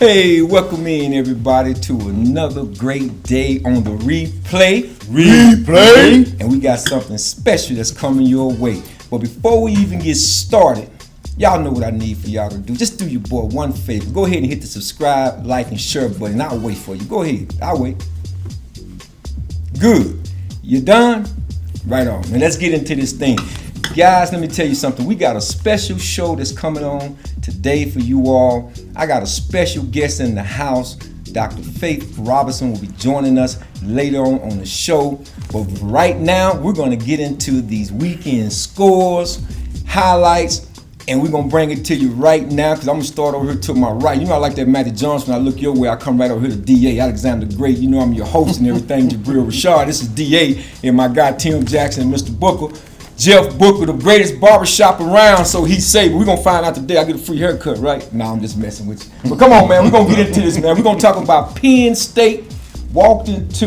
Hey, welcome in everybody to another great day on the replay. And we got something special that's coming your way. But before we even get started, y'all know what I need for y'all to do. Just do your boy one favor. Go ahead and hit the subscribe, like, and share button. I'll wait for you. Go ahead. I'll wait. Good. You done? Right on. Now let's get into this thing. Guys, let me tell you something. We got a special show that's coming on today for you all. I got a special guest in the house. Dr. Faith Robertson will be joining us later on the show. But right now, we're going to get into these weekend scores, highlights, and we're going to bring it to you right now because I'm going to start over here to my right. You know I like that Matty Johnson. When I look your way, I come right over here to DA, Alexander the Great. You know I'm your host and everything, Jabril Rashad. This is DA and my guy Tim Jackson and Mr. Booker. Jeff Booker, the greatest barbershop around, so he say, we're going to find out today I get a free haircut, right? Nah, I'm just messing with you. But come on, man, we're going to get into this, man. We're going to talk about Penn State walked into,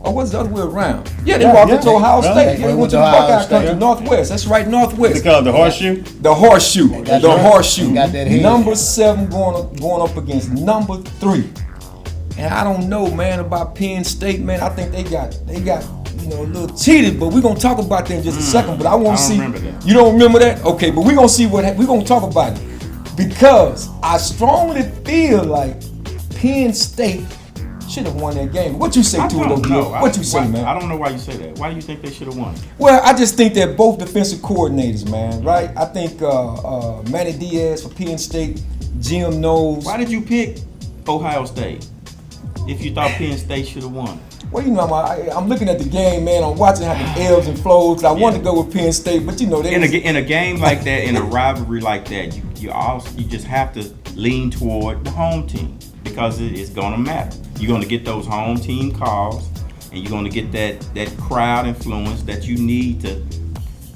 what's the other way around? Yeah, they walked into Ohio State. Yeah, they went to the Buckeye Country, Northwest. That's right, Northwest. They call it the horseshoe? The horseshoe. The horseshoe. Got that head. Number 7 going up against number 3. And I don't know, man, about Penn State, man. I think they got a little cheated, but we're gonna talk about that in just a second. But I want to see. You don't remember that? Okay, but we're gonna see we're gonna talk about it because I strongly feel like Penn State should have won that game. What you say to it, though? What you say, man? I don't know why you say that. Why do you think they should have won? Well, I just think they're both defensive coordinators, man. Right? I think Manny Diaz for Penn State, Jim knows. Why did you pick Ohio State if you thought Penn State should have won? Well, you know, I'm looking at the game, man. I'm watching how the ebbs and flows. I wanted to go with Penn State, but you know, in a game like that, in a rivalry like that, you just have to lean toward the home team because it's gonna matter. You're gonna get those home team calls, and you're gonna get that crowd influence that you need to.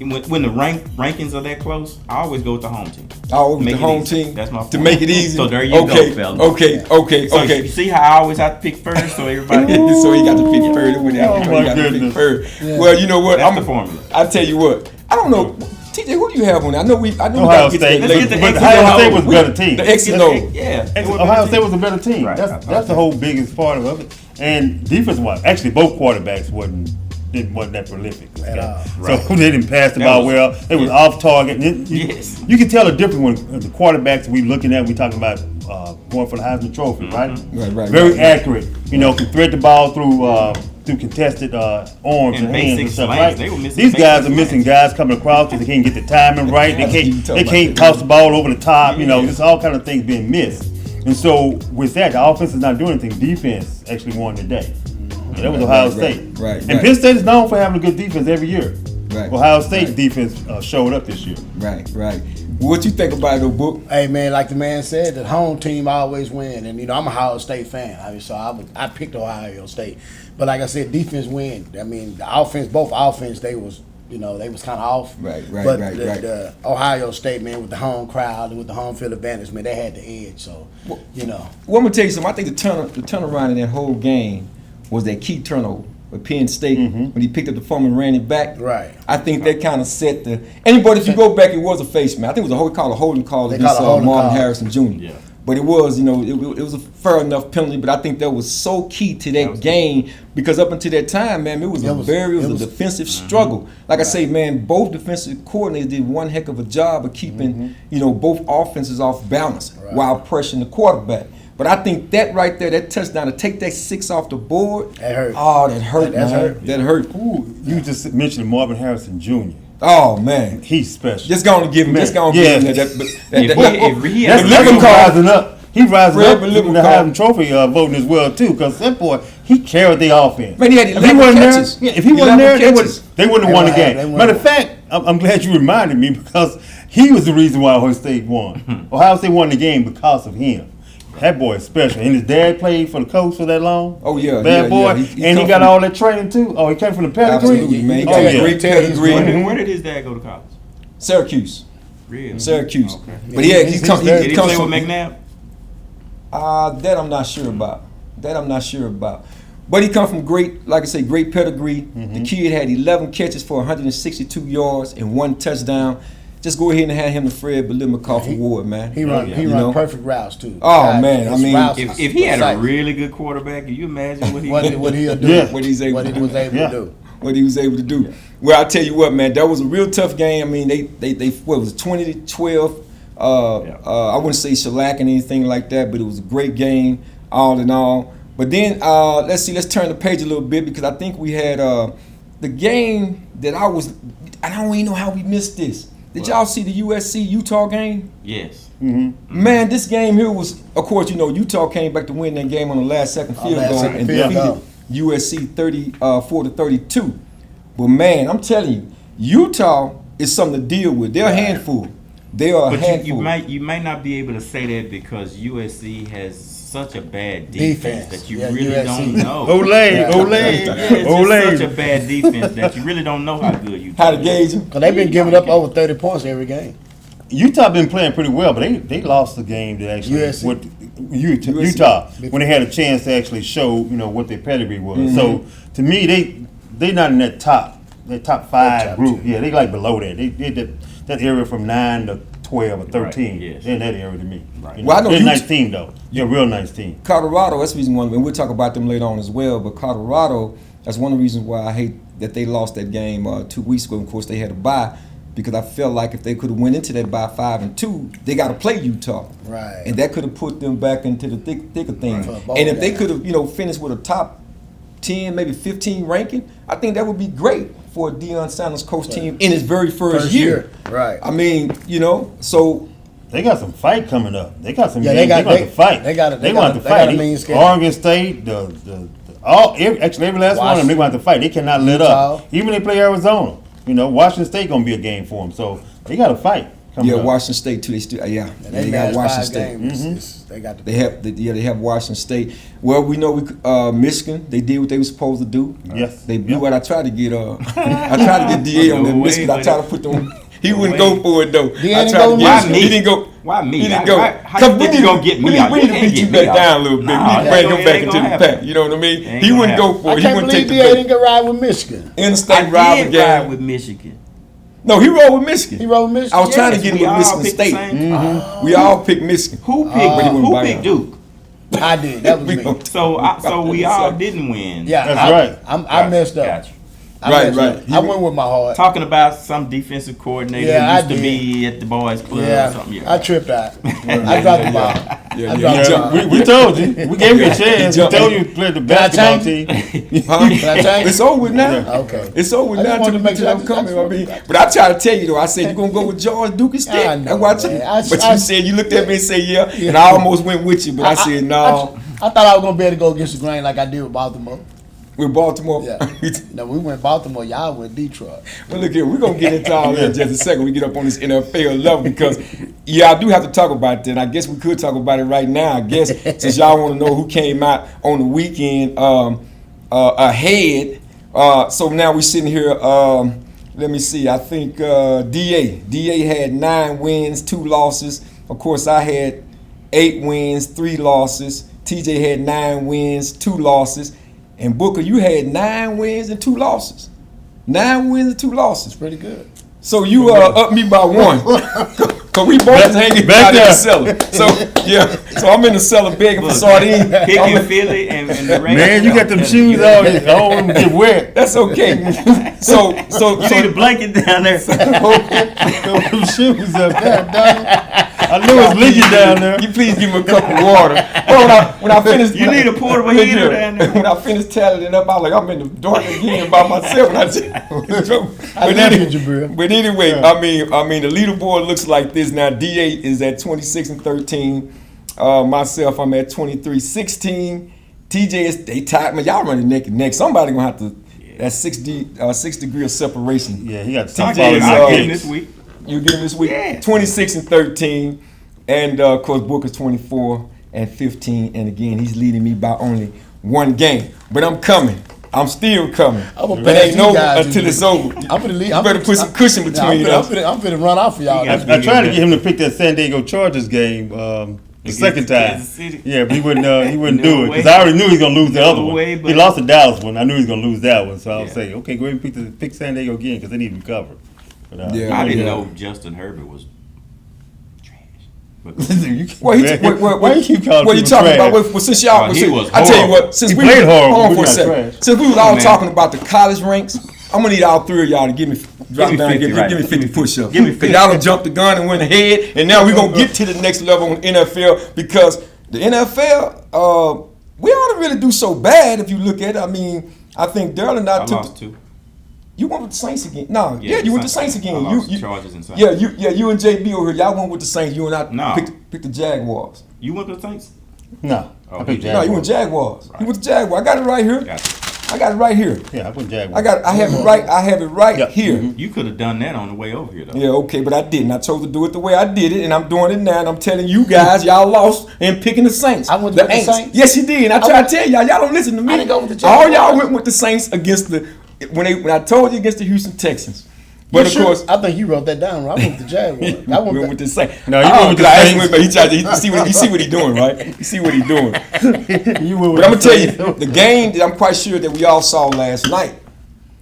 When the rankings are that close, I always go with the home team. Oh, with the home team? That's my point. To make it easy. So there you go, fella. Okay. So you see how I always have to pick first, so everybody. So he got to pick first. He got to pick first. Yeah. Well, you know what? That's the formula. I tell you what. I don't know. TJ, who do you have on there? I know we Ohio State. Let's get the X. Ohio State was a better team. The X and O. Yeah. Ohio State was a better team. Right. That's the whole biggest part of it. And defense-wise, actually both quarterbacks wasn't that prolific at all. Right. So they didn't pass the ball well. They was off target. You can tell the difference when the quarterbacks we looking at. We talking about going for the Heisman Trophy, right? Right. Very accurate. You know, can thread the ball through contested arms and hands and stuff. Right. These guys are missing guys coming across because they can't get the timing right. They can't toss the ball over the top. You know, just all kind of things being missed. And so with that, the offense is not doing anything. Defense actually won today. And that was Ohio State. Right. And Penn State is known for having a good defense every year. Right. Ohio State defense showed up this year. Right. What you think about it, though, Book? Hey, man, like the man said, the home team always win. And, you know, I'm a Ohio State fan. I picked Ohio State. But like I said, defense win. I mean, the offense, both offense, they was kind of off. Right. But the Ohio State, man, with the home crowd and with the home field advantage, man, they had the edge. So, you know. Well, I'm going to tell you something. I think the turnaround in that whole game was that key turnover with Penn State when he picked up the phone and ran it back. Right. I think that kind of set the. Anybody, if you go back, it was a face man. I think it was a holding call against Marvin Harrison Jr. Yeah. But it was, it was a fair enough penalty. But I think that was so key to that game because up until that time, man, it was a defensive struggle. Like I say, man, both defensive coordinators did one heck of a job of keeping, both offenses off balance while pressuring the quarterback. But I think that right there, that touchdown, to take that 6 off the board, that hurt. Oh, that hurt, man. That hurt. Ooh, you just mentioned Marvin Harrison Jr. Oh, man. He's special. Just going to give him that. Rising up. He rising up in the Heisman Trophy voting as well, too, because that boy, he carried the offense. Man, he had 11 catches. If he wasn't there, they wouldn't have won the game. Matter of fact, I'm glad you reminded me because he was the reason why Ohio State won. Ohio State won the game because of him. That boy is special. And his dad played for the coach for that long. Oh, yeah. Bad boy. And he got all that training, too. Oh, he came from the pedigree? Absolutely, man. He got great pedigree. Where did his dad go to college? Syracuse. Really? Syracuse. Okay. But did he play with McNabb? That I'm not sure about. But he come from great pedigree. The kid had 11 catches for 162 yards and 1 touchdown. just go ahead and have him the Fred Biletnikoff Award, man. He run perfect routes too. Oh man, I mean, if he had a really good quarterback, can you imagine what he'll do? Yeah. What he was able to do. What he was able to do. Well, I tell you what, man, that was a real tough game. I mean, they what was it, 20-12? I wouldn't say shellacking anything like that, but it was a great game all in all. But then let's turn the page a little bit, because I think we had the game that I don't even know how we missed this. Did y'all see the USC-Utah game? Yes. Mm-hmm. Man, this game here was, of course, Utah came back to win that game on the last second field goal and defeated USC 34-32. But man, I'm telling you, Utah is something to deal with. They're a handful. They are a handful. You might not be able to say that because USC has such a bad defense that you really don't know. Olay. Such a bad defense that you really don't know how good Utah How to gauge them. Because they've been giving up over 30 points every game. Utah been playing pretty well, but they lost the game to actually with Utah when they had a chance to actually show what their pedigree was. Mm-hmm. So to me, they not in that top 5 group. Yeah, they like below that. They that area from 9 to 12 or 13. Right, yes. They're in that area to me. Right. Well, I know they're a nice team though. They're a real nice team. Colorado, that's the reason why, and we'll talk about them later on as well. But Colorado, that's one of the reasons why I hate that they lost that game 2 weeks ago. Of course, they had a bye. Because I felt like if they could have went into that by 5-2, they got to play Utah, right? And that could have put them back into the thick of things. Right. And if they could have, finished with a top 10, maybe 15 ranking, I think that would be great for a Deion Sanders coach team in his very first year. Right. I mean, so they got some fight coming up. They got some. Yeah, they got to fight. They want to fight. Oregon State, every last one of them, they want to fight. They cannot let up. Even if they play Arizona. Washington State gonna be a game for them, so they got to fight. Up. Washington State too. They still, they got Washington State. Mm-hmm. They have Washington State. Well, we know Michigan. They did what they were supposed to do. Yes, they blew what I tried to get. I tried to get DA on that Michigan. I tried to put them. He wouldn't go for it though. I tried to get him. He didn't go. Why me? He didn't go. How you gonna get me out? We need to beat you back down a little bit. We need to bring him back into the pack. You know what I mean? He wouldn't go for it. He wouldn't take the DA didn't get ride with Michigan. In-state rivalry game with Michigan. No, he rolled with Michigan. He rolled with Michigan. I was trying to get him with Michigan State. Mm-hmm. We all picked Michigan. Who picked Duke? I did. That was me. So we all didn't win. Yeah, that's right. I messed up. Gotcha. Right. I went with my heart. Talking about some defensive coordinator who used to be at the boys' club or something. Yeah, I tripped out. I dropped the ball. We told you. We gave you a chance. We told you to play the basketball team. Can I change? It's over with now. Okay. It's over with now. To make sure I'm coming. But I try to tell you though. I said you're gonna go with George Duke instead. But you said you looked at me and said yeah, and I almost went with you, but I said no. I thought I was gonna be able to go against the grain like I did with Baltimore. With Baltimore? Yeah. No, we went Baltimore. Y'all went Detroit. Well, look here. We're going to get into all that in just a second. We get up on this NFL level because, I do have to talk about that. I guess we could talk about it right now. I guess since y'all want to know who came out on the weekend ahead. So now we're sitting here. Let me see. I think DA had 9 wins, 2 losses. Of course, I had 8 wins, 3 losses. TJ had 9 wins, 2 losses. And Booker, you had 9 wins and 2 losses. 9 wins and 2 losses. Pretty good. So you up me by 1. Cause we both hanging out in the cellar. So I'm in the cellar begging for sardines. Picking Philly and the Ravens. Man, you got them shoes on. I don't want them to get wet. That's okay. So you need a blanket down there. Throw them shoes up there, dog. I knew it was leaking down there. You please give me a cup of water. Well, when I finished, you need a portable heater down there. When I finished tallying it up, I was like, I'm in the dark again by myself. But anyway, I mean, the leaderboard looks like this now. DA is at 26-13. Myself, I'm at 23-16. TJ is they tied. Man, y'all running neck and neck. Somebody gonna have to. That's 6 degree of separation. Yeah, he got TJ is getting this week. You get him this week? Yeah. 26-13. And of course Booker's 24-15. And again, he's leading me by only 1 game. But I'm coming. I'm still coming. It ain't over until it's over. You better put some cushion between us. I'm finna run off for y'all. I tried to get him to pick that San Diego Chargers game the second time. Yeah, but he wouldn't do it. Because I already knew he was going to lose the other one. He lost the Dallas one. I knew he was going to lose that one. So I would say, okay, go ahead and pick San Diego again because they need him covered. But, Yeah. I didn't know Justin Herbert was trash. But Why you keep calling what you talking trash? about? Well, since y'all, he was I tell you horrible. what, since He we played horrible, hold on but for a not second. trash. Since we was Come on, all man. talking about the college ranks, I'm gonna need all three of y'all to give me drop me down, 50 give right me now. 50 push-ups. Give me Cause 50. y'all done jumped the gun and went ahead, and now we're gonna get to the next level in NFL because the NFL, we ought to really do so bad if you look at it. I mean, I think Daryl and I I took. lost 2. You went with the Saints again? No, Yeah, you went with the Saints again. I You, lost you Chargers and Saints. Yeah, you and JB over here. Y'all went with the Saints. You and I No. picked the Jaguars. You went to the Saints? No. Oh, I picked he did. No, you Jaguars. went Jaguars. Right. You went the Jaguars. I got it right here. Gotcha. I got it right here. Yeah, I went Jaguars. I have it right. I have it right Yeah. here. You could have done that on the way over here, though. Yeah, okay, but I didn't. I chose to do it the way I did it, and I'm doing it now. And I'm telling you guys, y'all lost in picking the Saints. I went with the Aints. Saints. Yes, you did. And I try to tell y'all don't listen to me. I didn't go with the All Jaguars. y'all went with the Saints against the when I told you against the Houston Texans. But of course, I think you wrote that down. Right? I went with the Jaguars. I we went went with the Saints. No, you went with the Saints. He tried to you see what he doing, right? You see what he doing. You went with But I'm the gonna tell you, Saints. the game that I'm quite sure that we all saw last night,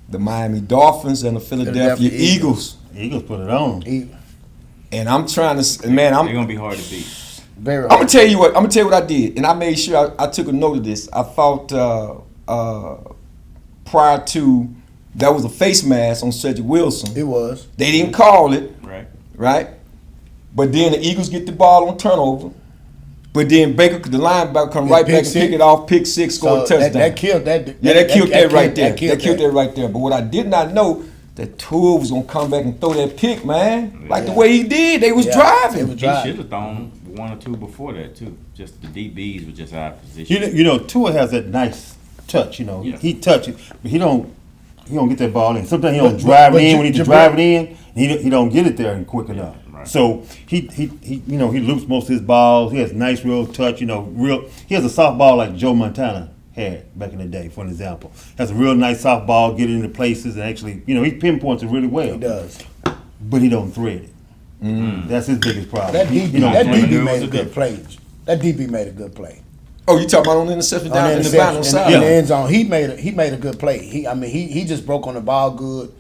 the Miami Dolphins and the Philadelphia Eagles. Eagles put it on. And I'm trying to, man, They're going to be hard to beat. Very I'm gonna tell you what I did, and I made sure I took a note of this. I thought prior to that was a face mask on Cedric Wilson. It was. They didn't call it, Right. But then the Eagles get the ball on turnover. But then Baker, the linebacker, come Yeah, right pick back and six. pick it off, pick six, score a touchdown. That killed that. That killed that right there. That That killed that right there. But what I did not know, that Tua was gonna come back and throw that pick, man. Like the way he did. They was driving. They was He driving. should have thrown 1 or 2 before that, too. Just the DBs were just out of position. You know, Tua has that nice touch. You know, Yeah. he touch it, but he don't get that ball in. Sometimes he don't But- drive but it in when he Jabbar- drive it in. He don't get it there and quick enough. Right. So he you know, he loops most of his balls. He has nice real touch. You know, he has a soft ball like Joe Montana had back in the day, for an example. Has a real nice soft ball, get it into places, and actually, you know, he pinpoints it really well. He does. But he don't thread it. That's his biggest problem. That He DB, don't that thread it. DB It was made a a good good- play. That DB made a good play. Oh, you talking about on the interception down in the final side? in the end zone. He made a good play. He just broke on the ball good.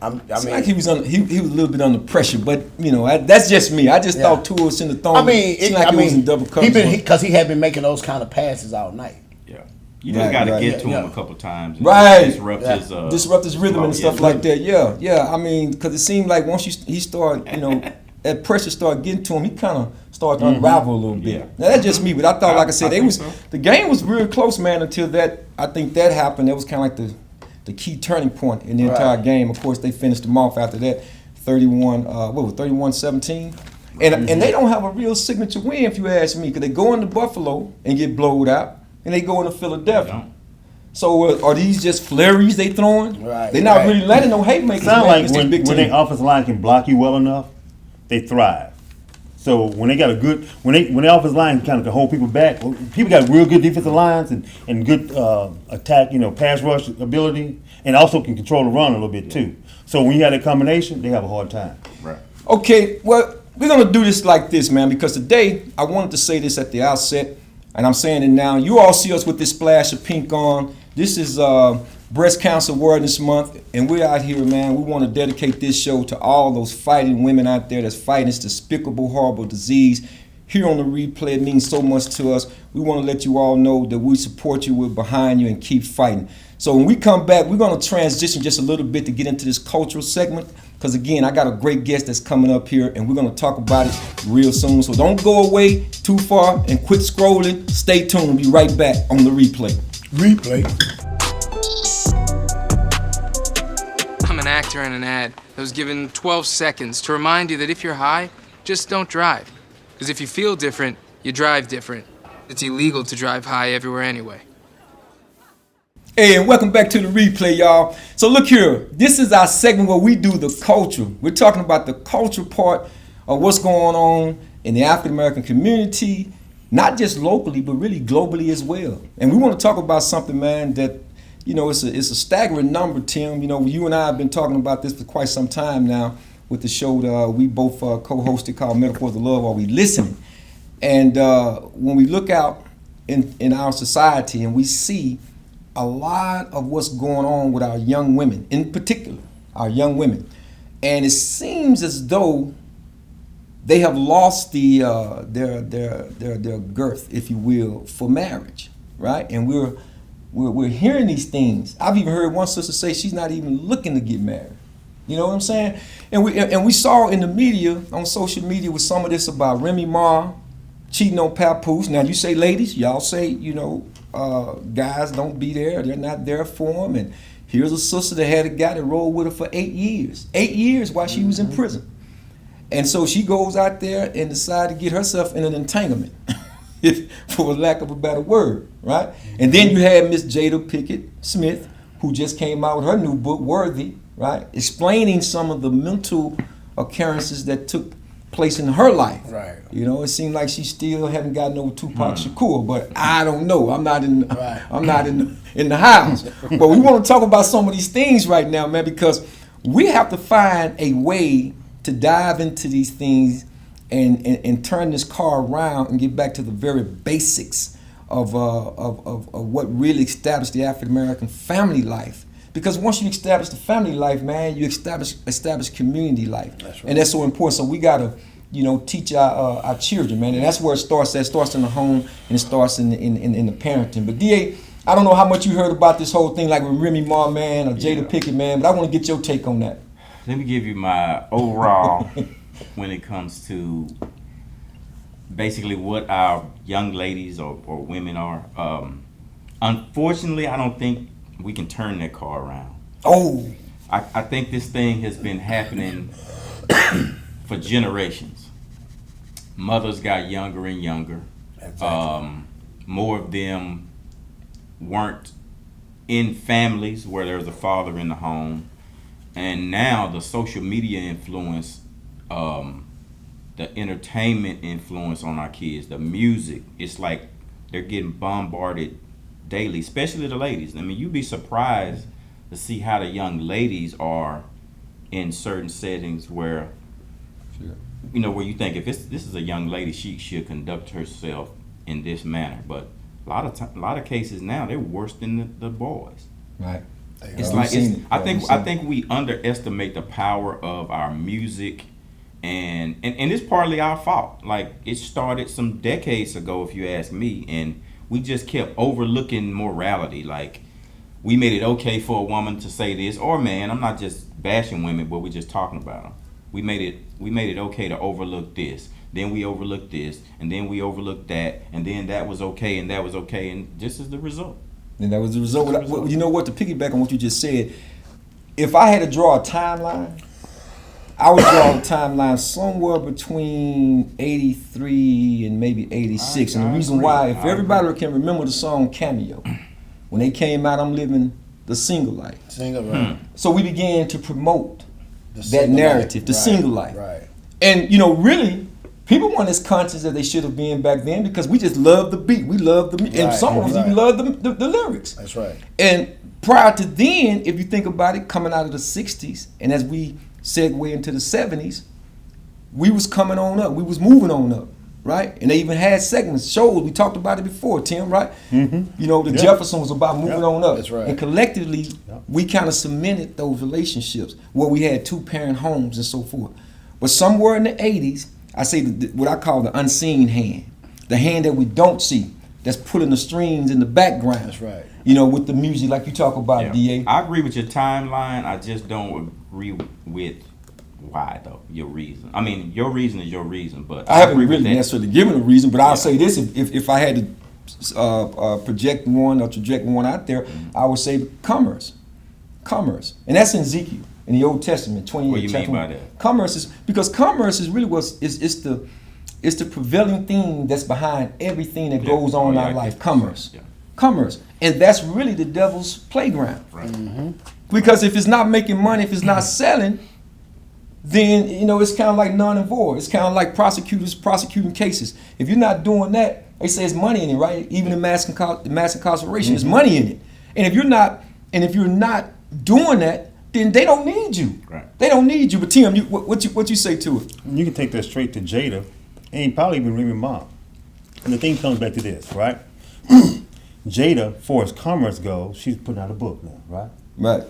It's like he was a little bit under pressure, but you know that's just me. I just Yeah. thought Tua was in the throw. It was in double coverage. because he had been making those kind of passes all night. Yeah. You just Right, got to right. get to Yeah, him yeah. a couple times. and Right. Disrupt his rhythm and stuff like that. Yeah. I mean, because it seemed like once he started, you know, that pressure started getting to him, he kind of started to unravel a little bit. Yeah. Now that's just me, but I thought, like I said, I think so. the game was real close, man. Until that, I think that happened. That was kind of like the key turning point in the entire game. Of course, they finished them off after that, 31-17. And they don't have a real signature win, if you ask me, because they go into Buffalo and get blowed out, and they go into Philadelphia. Don't. So are these just flurries they throwing? Right, They're not right. really letting no haymakers. Sound man, like against these when big their teams. offensive line can block you well enough, they thrive. So when they got a good, when the offensive line kind of can hold people back, people got real good defensive lines and good attack, you know, pass rush ability, and also can control the run a little bit too. So when you have that combination, they have a hard time. Right. Okay, well, we're going to do this like this, man, because today I wanted to say this at the outset, and I'm saying it now. You all see us with this splash of pink on. This is Breast Cancer Awareness Month, and we're out here, man. We want to dedicate this show to all those fighting women out there that's fighting this despicable, horrible disease. Here on the replay, it means so much to us. We want to let you all know that we support you, we're behind you, and keep fighting. So when we come back, we're going to transition just a little bit to get into this cultural segment. Because again, I got a great guest that's coming up here, and we're going to talk about it real soon. So don't go away too far and quit scrolling. Stay tuned. We'll be right back on the replay. I'm an actor in an ad that was given 12 seconds to remind you that if you're high, just don't drive. Because if you feel different, you drive different. It's illegal to drive high everywhere anyway. Hey, and welcome back to the replay, y'all. So look here, this is our segment where we do the culture. We're talking about the culture part of what's going on in the African American community, not just locally, but really globally as well. And we want to talk about something, man, that, you know, it's a staggering number, Tim. You know, you and I have been talking about this for quite some time now with the show that we both co-hosted called Metaphors of Love While We Listening. And when we look out in our society and we see a lot of what's going on with our young women, in particular, our young women. and it seems as though they have lost their girth, if you will, for marriage, right? And we're hearing these things. I've even heard one sister say she's not even looking to get married. You know what I'm saying? And we saw in the media, on social media, with some of this about Remy Ma cheating on Papoose. Now you say, ladies, y'all say, guys don't be there. They're not there for them. And here's a sister that had a guy that rolled with her for 8 years. 8 years while she was in prison. And so she goes out there and decides to get herself in an entanglement, for lack of a better word, right? And then you had Miss Jada Pinkett Smith, who just came out with her new book, Worthy, right? Explaining some of the mental occurrences that took place in her life. Right. It seemed like she still haven't gotten over Tupac Shakur, but I don't know. I'm not in the house. But we want to talk about some of these things right now, man, because we have to find a way to dive into these things and turn this car around and get back to the very basics of what really established the African American family life. Because once you establish the family life, man, you establish community life. That's right. And that's so important. So we gotta, teach our children, man. And that's where it starts. That starts in the home and it starts in the parenting. But DA, I don't know how much you heard about this whole thing, like with Remy Ma, man, or Jada Pinkett, man. But I want to get your take on that. Let me give you my overall when it comes to basically what our young ladies or women are. Unfortunately, I don't think we can turn that car around. Oh. I think this thing has been happening for generations. Mothers got younger and younger. Exactly. More of them weren't in families where there was a father in the home. And now the social media influence, the entertainment influence on our kids, the music, it's like they're getting bombarded daily, especially the ladies. I mean, you'd be surprised to see how the young ladies are in certain settings where, where you think if this is a young lady, she should conduct herself in this manner. But a lot of cases now, they're worse than the boys. Right. It's like I think we underestimate the power of our music, and it's partly our fault. Like, it started some decades ago, if you ask me, and we just kept overlooking morality. Like, we made it okay for a woman to say this, or man. I'm not just bashing women, but we're just talking about them. We made it okay to overlook this. Then we overlooked this, and then we overlooked that, and then that was okay, and that was okay, and this is the result. And that was the result. You know what? To piggyback on what you just said, if I had to draw a timeline, I would draw a timeline somewhere between 83 and maybe 86. And the reason why, if everybody can remember the song Cameo, when they came out, I'm living the single life. Single life. So we began to promote that narrative, the single life. Right. And, really, people weren't as conscious as they should have been back then because we just loved the beat. We loved the and some of us even loved the lyrics. That's right. And prior to then, if you think about it, coming out of the 60s, and as we segue into the 70s, we was coming on up. We was moving on up, right? And they even had segments, shows. We talked about it before, Tim, right? Mm-hmm. Jefferson was about moving on up. That's right. And collectively, we kind of cemented those relationships where we had two-parent homes and so forth. But somewhere in the 80s, I say what I call the unseen hand, the hand that we don't see, that's pulling the strings in the background. That's right. With the music like you talk about, DA. I agree with your timeline. I just don't agree with why, though, your reason. I mean, your reason is your reason, but I haven't really necessarily given a reason, but I'll say this, if I had to project one or traject one out there, I would say commerce. And that's in Ezekiel. In the Old Testament, 28 What do you mean by that? Commerce is really it's the prevailing thing that's behind everything that goes on in our life. Commerce. And that's really the devil's playground. Right. Mm-hmm. Because if it's not making money, if it's not selling, then it's kind of like none and void. It's kind of like prosecutors prosecuting cases. If you're not doing that, they say it's money in it, right? Even in mass incarceration, there's money in it. And if you're not doing that, then they don't need you. Right. They don't need you. But Tim, what you say to it? You can take that straight to Jada, and probably even Remy Ma. And the thing comes back to this, right? Jada, for as commerce goes, she's putting out a book now, right? Right.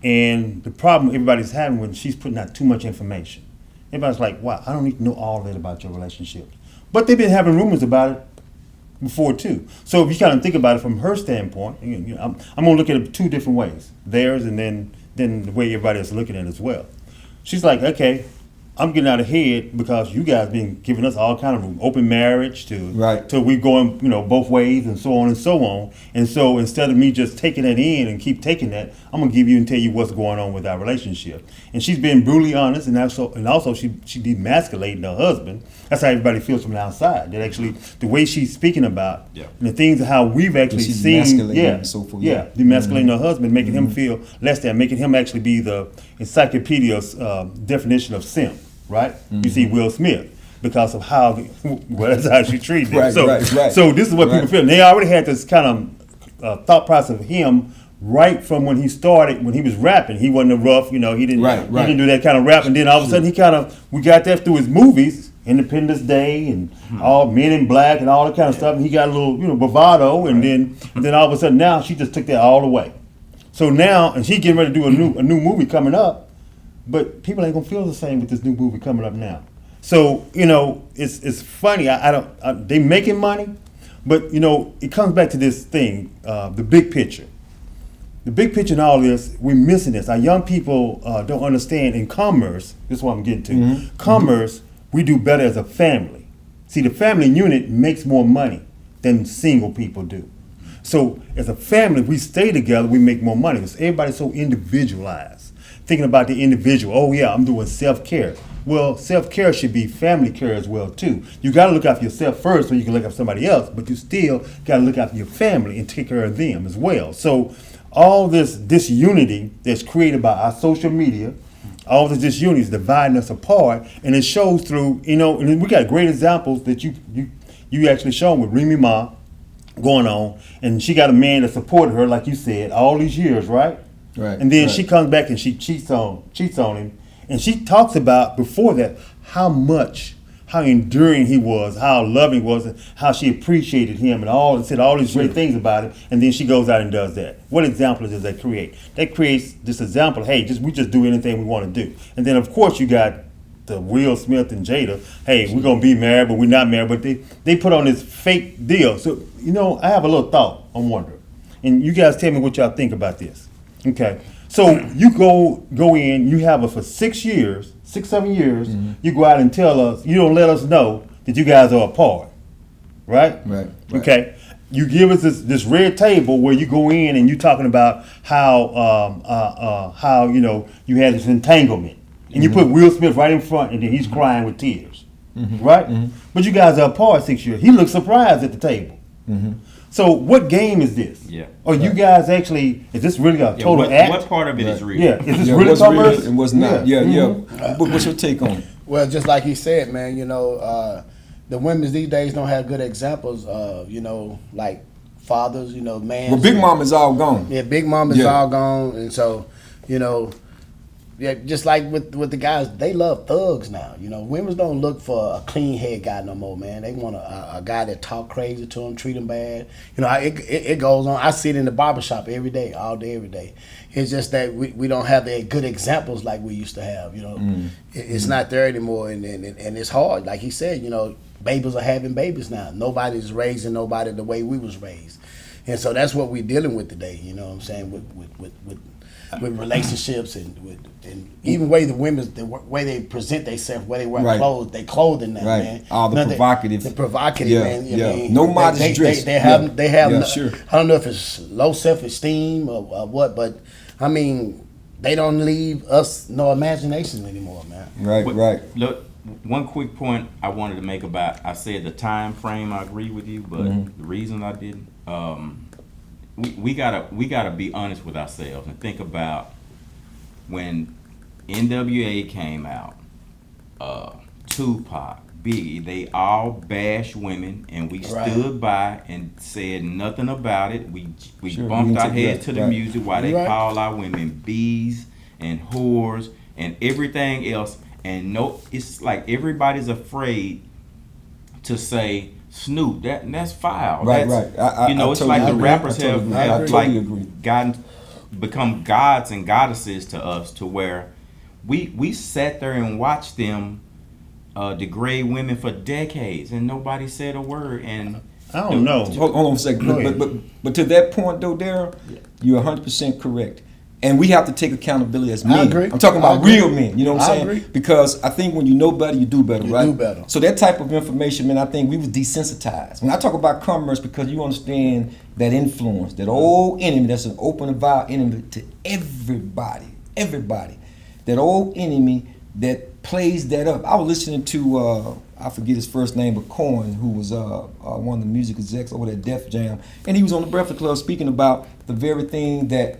And the problem everybody's having when she's putting out too much information. Everybody's like, wow, I don't need to know all that about your relationship. But they've been having rumors about it before too. So if you kind of think about it from her standpoint, I'm going to look at it two different ways. Theirs and then the way everybody else is looking at it as well. She's like, okay, I'm getting out ahead because you guys been giving us all kind of room, open marriage to we going both ways and so on and so on. And so instead of me just taking that in and keep taking that, I'm gonna give you and tell you what's going on with our relationship. And she's been brutally honest, and also she demasculating her husband. That's how everybody feels from the outside. That actually the way she's speaking about and the things of how we've actually seen, and so forth. Demasculating her husband, making him feel less than, making him actually be the encyclopedia's definition of simp. Right? You see Will Smith because of how that's how she treated him. So this is what people feel. And they already had this kind of thought process of him right from when he started, when he was rapping. He wasn't a rough, he didn't he didn't do that kind of rap. And then all of a sudden we got that through his movies, Independence Day and all Men in Black and all that kind of stuff. And he got a little bravado, and then all of a sudden now she just took that all away. So now, and she getting ready to do a new movie coming up. But people ain't gonna feel the same with this new movie coming up now. So it's funny. They making money, but it comes back to this thing, the big picture. The big picture in all this, we're missing this. Our young people don't understand in commerce. This is what I'm getting to. Commerce, we do better as a family. See, the family unit makes more money than single people do. So as a family, if we stay together, we make more money because everybody's so individualized. Thinking about the individual. Oh yeah, I'm doing self-care. Well, self-care should be family care as well too. You got to look after yourself first so you can look after somebody else, but you still got to look after your family and take care of them as well. So all this disunity that's created by our social media, all this disunity is dividing us apart, and it shows through, and we got great examples that you actually shown with Remy Ma going on, and she got a man that supported her, like you said, all these years, right? Right. And then she comes back and she cheats on him, and she talks about before that how enduring he was, how loving he was, and how she appreciated him, and said all these great things about him. And then she goes out and does that. What example does that create? That creates this example. Hey, we just do anything we want to do. And then of course you got the Will Smith and Jada. Hey, we're gonna be married, but we're not married. But they put on this fake deal. So I have a little thought. I'm wondering, and you guys tell me what y'all think about this. Okay, so you go in, you have it for 6 years, 7 years. You go out and tell us, you don't let us know that you guys are apart, right? Right. Okay, you give us this red table where you go in and you talking about how you had this entanglement, and you put Will Smith right in front, and then he's crying with tears, right? But you guys are apart 6 years. He looks surprised at the table. So what game is this? Yeah. Or you guys actually, is this really a total act? What part of it is real? Yeah, is this really commerce? Real and what's not? What's your take on it? Well, just like he said, man, the women these days don't have good examples of, like fathers, man. Well, Big Mama's all gone. Yeah, Big Mama's all gone. And so, just like with the guys, they love thugs now. Women don't look for a clean head guy no more, man. They want a guy that talk crazy to them, treat them bad. It goes on. I see it in the barbershop every day, all day, every day. It's just that we don't have the good examples like we used to have. It's not there anymore, and it's hard. Like he said, babies are having babies now. Nobody's raising nobody the way we was raised, and so that's what we're dealing with today. You know what I'm saying? With relationships and even the way they present themselves, where they wear clothes, they clothing now, man. All the provocative, man. Yeah. No modest dress. They have. Sure. I don't know if it's low self-esteem or what, but I mean, they don't leave us no imagination anymore, man. Right. Look, one quick point I wanted to make about, I said the time frame. I agree with you, but the reason I didn't. We gotta be honest with ourselves and think about when NWA came out, Tupac, Biggie, they all bashed women, and we stood by and said nothing about it. We bumped our heads to the music while they call our women bees and whores and everything else. And it's like everybody's afraid to say Snoop, that's foul. Right. It's like the rappers have like gotten become gods and goddesses to us, to where we sat there and watched them degrade women for decades, and nobody said a word. And I don't know. Hold on a second. But to that point, though, Daryl, you're 100% correct. And we have to take accountability as men. I agree. I'm talking about real men. You know what I'm saying? agree. Because I think when you know better, you do better, right? You do better. So that type of information, man, I think we was desensitized. When I talk about commerce, because you understand that influence, that old enemy, that's an open and vile enemy to everybody. That old enemy that plays that up. I was listening to, I forget his first name, but Cohen, who was one of the music execs over at Def Jam, and he was on the Breakfast Club speaking about the very thing that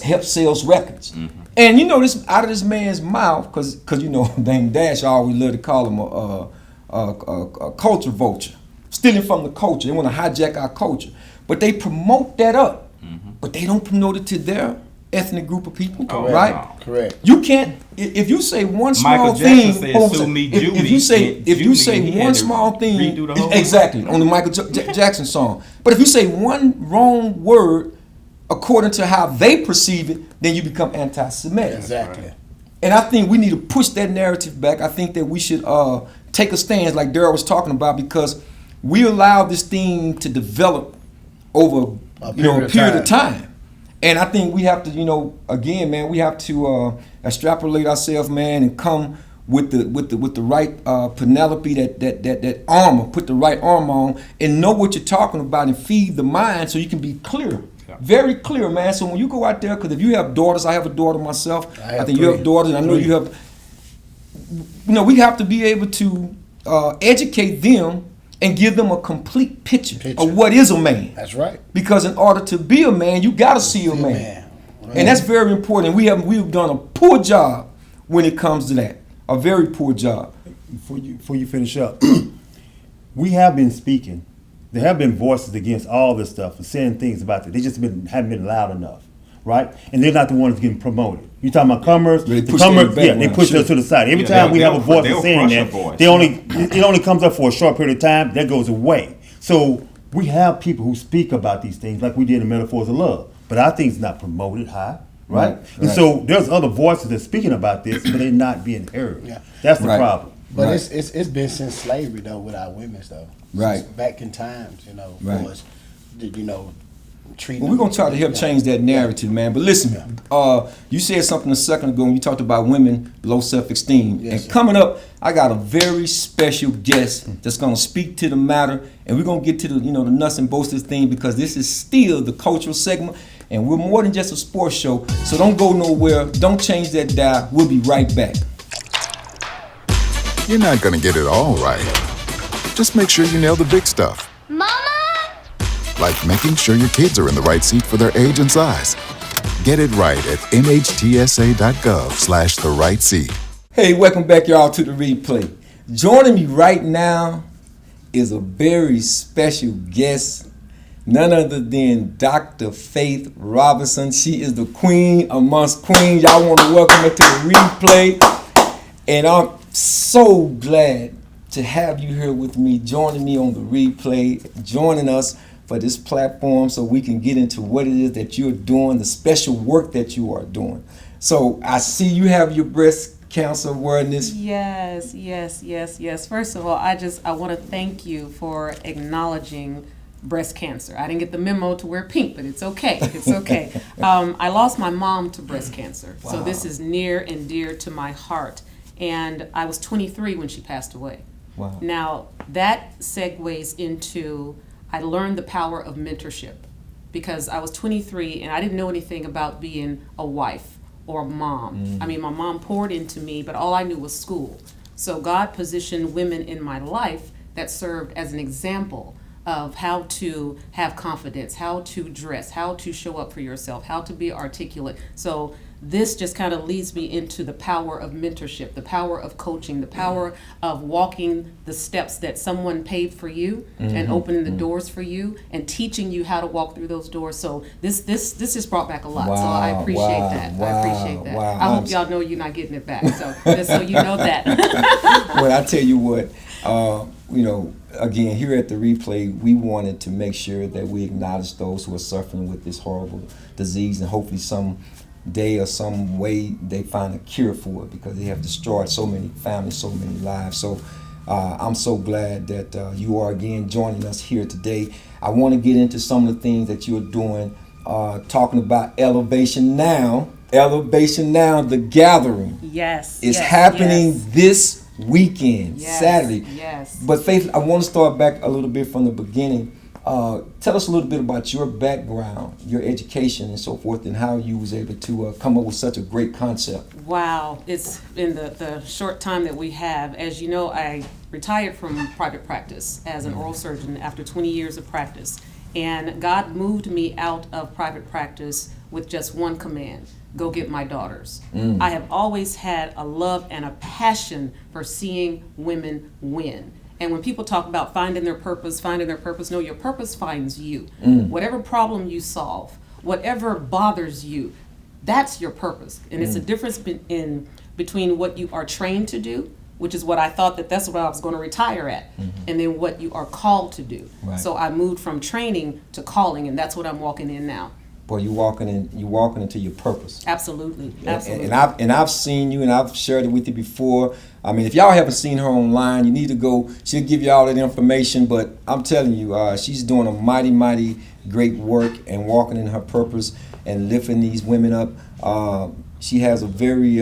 helps sales records. Mm-hmm. And you know, this out of this man's mouth, because you know, Dame Dash, I always love to call him a culture vulture, stealing from the culture. They want to hijack our culture, but they promote that up, but they don't promote it to their ethnic group of people, right? No. Correct. You can't. If you say one small thing, if you say one small thing, exactly on the Michael Jackson song. But if you say one wrong word according to how they perceive it, then you become anti-Semitic. Exactly. And I think we need to push that narrative back. I think that we should take a stance, like Daryl was talking about, because we allow this thing to develop over a period of time. And I think we have to, again, man, we have to extrapolate ourselves, man, and come with the right Penelope, that armor, put the right armor on, and know what you're talking about, and feed the mind so you can be clear. Very clear, man. So when you go out there, because if you have daughters, I have a daughter myself. I think you have daughters, and I know you have. We have to be able to educate them and give them a complete picture of what is a man. That's right. Because in order to be a man, you got to see a man. Right. And that's very important. We've done a poor job when it comes to that. A very poor job. Before you finish up, we have been speaking. There have been voices against all this stuff and saying things about it. They just haven't been loud enough, right? And they're not the ones getting promoted. You talking about commerce? They push us to the side. Every time we have a voice that's saying that, it only comes up for a short period of time. That goes away. So we have people who speak about these things, like we did in Metaphors of Love. But our thing's not promoted high, right? And so there's other voices that's speaking about this, but they're not being heard. Yeah. That's the problem. But it's been since slavery though with our women though. Right. Since back in times, for us, treating. Well, we're gonna try to help change that narrative, man. But listen, you said something a second ago when you talked about women low self-esteem. Yes, and coming up, I got a very special guest that's gonna speak to the matter, and we're gonna get to the the nuts and bolts of this thing, because this is still the cultural segment, and we're more than just a sports show. So don't go nowhere. Don't change that dial. We'll be right back. You're not gonna get it all right. Just make sure you nail the big stuff. Mama! Like making sure your kids are in the right seat for their age and size. Get it right at nhtsa.gov/the right seat. Hey, welcome back, y'all, to the replay. Joining me right now is a very special guest, none other than Dr. Faith Robertson. She is the queen amongst queens. Y'all want to welcome her to the replay. And I'm so glad to have you here with me, joining me on the replay, joining us for this platform so we can get into what it is that you're doing, the special work that you are doing. So I see you have your breast cancer awareness. Yes. First of all, I want to thank you for acknowledging breast cancer. I didn't get the memo to wear pink, but it's okay. I lost my mom to breast cancer. Wow. So this is near and dear to my heart. And I was 23 when she passed away. Wow. Now, that segues into, I learned the power of mentorship, because I was 23 and I didn't know anything about being a wife or a mom. I mean, my mom poured into me, but all I knew was school. So God positioned women in my life that served as an example of how to have confidence, how to dress, how to show up for yourself, how to be articulate. So this just kind of leads me into the power of mentorship, the power of coaching, the power of walking the steps that someone paved for you and opening the doors for you and teaching you how to walk through those doors. So this has brought back a lot. So I appreciate that. I hope y'all know you're not getting it back. So just so you know that. Well, I tell you what, You know, again, here at the replay, we wanted to make sure that we acknowledge those who are suffering with this horrible disease, and hopefully some day or some way they find a cure for it, because they have destroyed so many families, so many lives. So I'm so glad that you are again joining us here today. I want to get into some of the things that you're doing, talking about Elevation Now. Elevation Now, the gathering. Yes. It's yes, happening yes. this weekend, Yes, Saturday. yes. But Faith, I want to start back a little bit from the beginning. Tell us a little bit about your background, your education, and so forth, and how you was able to come up with such a great concept. Wow, it's in the short time that we have. As you know, I retired from private practice as an oral surgeon after 20 years of practice. And God moved me out of private practice with just one command: go get my daughters. I have always had a love and a passion for seeing women win. And when people talk about finding their purpose, no, your purpose finds you. Whatever problem you solve, whatever bothers you, that's your purpose. And it's a difference between what you are trained to do, which is what I thought that's what I was going to retire at, and then what you are called to do. Right. So I moved from training to calling, and that's what I'm walking in now. Boy, you're walking into your purpose. Absolutely, absolutely. And I've seen you, and I've shared it with you before. I mean, if y'all haven't seen her online, you need to go. She'll give you all that information. But I'm telling you, she's doing a mighty, mighty great work and walking in her purpose and lifting these women up. She has a very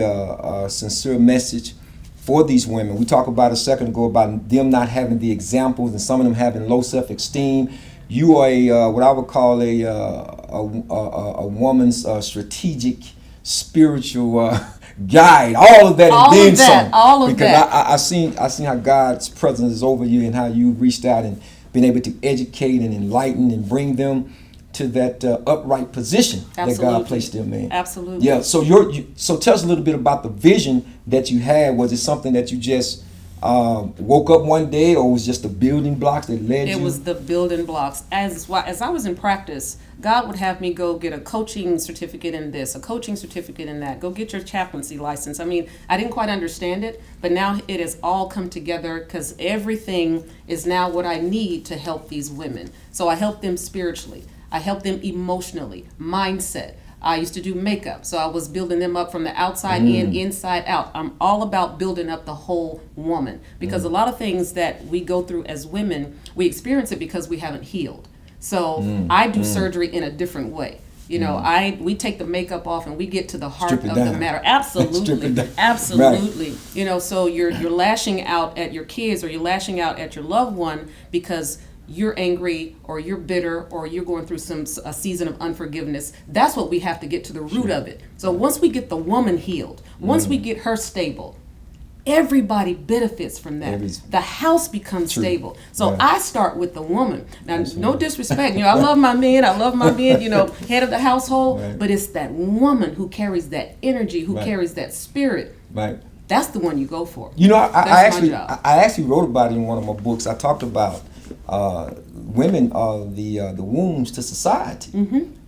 sincere message for these women. We talked about a second ago about them not having the examples, and some of them having low self-esteem. You are what I would call a woman's strategic, spiritual guide. All of that, and then some. All of because that. I seen how God's presence is over you, and how you reached out and been able to educate and enlighten and bring them to that upright position that God placed them in. Absolutely. Yeah. So so tell us a little bit about the vision that you had. Was it something that you just woke up one day, or was just the building blocks that led you? It was the building blocks. As I was in practice, God would have me go get a coaching certificate in this, a coaching certificate in that. Go get your chaplaincy license. I mean, I didn't quite understand it, but now it has all come together, because everything is now what I need to help these women. So I help them spiritually. I help them emotionally, mindset. I used to do makeup, so I was building them up from the outside in, inside out. I'm all about building up the whole woman, because a lot of things that we go through as women, we experience it because we haven't healed. So I do surgery in a different way. You know, we take the makeup off and we get to the heart of the matter. Absolutely, absolutely. Right. You know, so you're lashing out at your kids, or you're lashing out at your loved one because you're angry, or you're bitter, or you're going through a season of unforgiveness. That's what we have to get to the root of it. So once we get the woman healed, once we get her stable, everybody benefits from that. The house becomes stable. So I start with the woman. Now, no disrespect. You know, I love my men. You know, head of the household. But it's that woman who carries that energy, who carries that spirit. Right. That's the one you go for. You know, I actually wrote about it in one of my books. I talked about women are the wombs to society.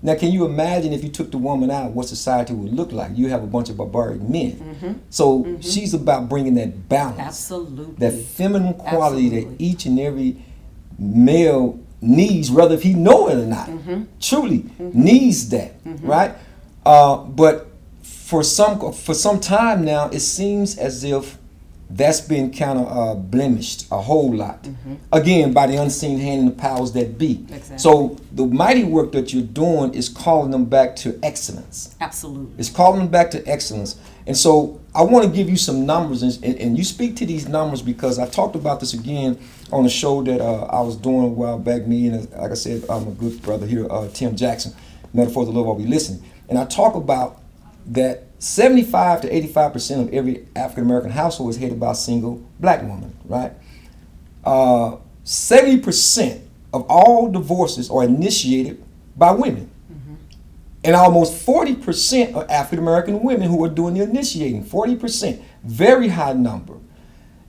Now, can you imagine if you took the woman out, what society would look like? You have a bunch of barbaric men. So she's about bringing that balance. Absolutely. That feminine quality that each and every male needs, whether if he know it or not. Truly needs that, right? But for some time now, it seems as if that's been kind of blemished a whole lot. Again, by the unseen hand and the powers that be. Exactly. So the mighty work that you're doing is calling them back to excellence. Absolutely. It's calling them back to excellence. And so I want to give you some numbers, and you speak to these numbers, because I talked about this again on a show that I was doing a while back. Me and, like I said, I'm a good brother here, Tim Jackson, Metaphors of Love While We Listen. And I talk about that 75 to 85% of every African American household is headed by a single black woman, right? 70% of all divorces are initiated by women. And almost 40% are African American women who are doing the initiating. 40%, very high number.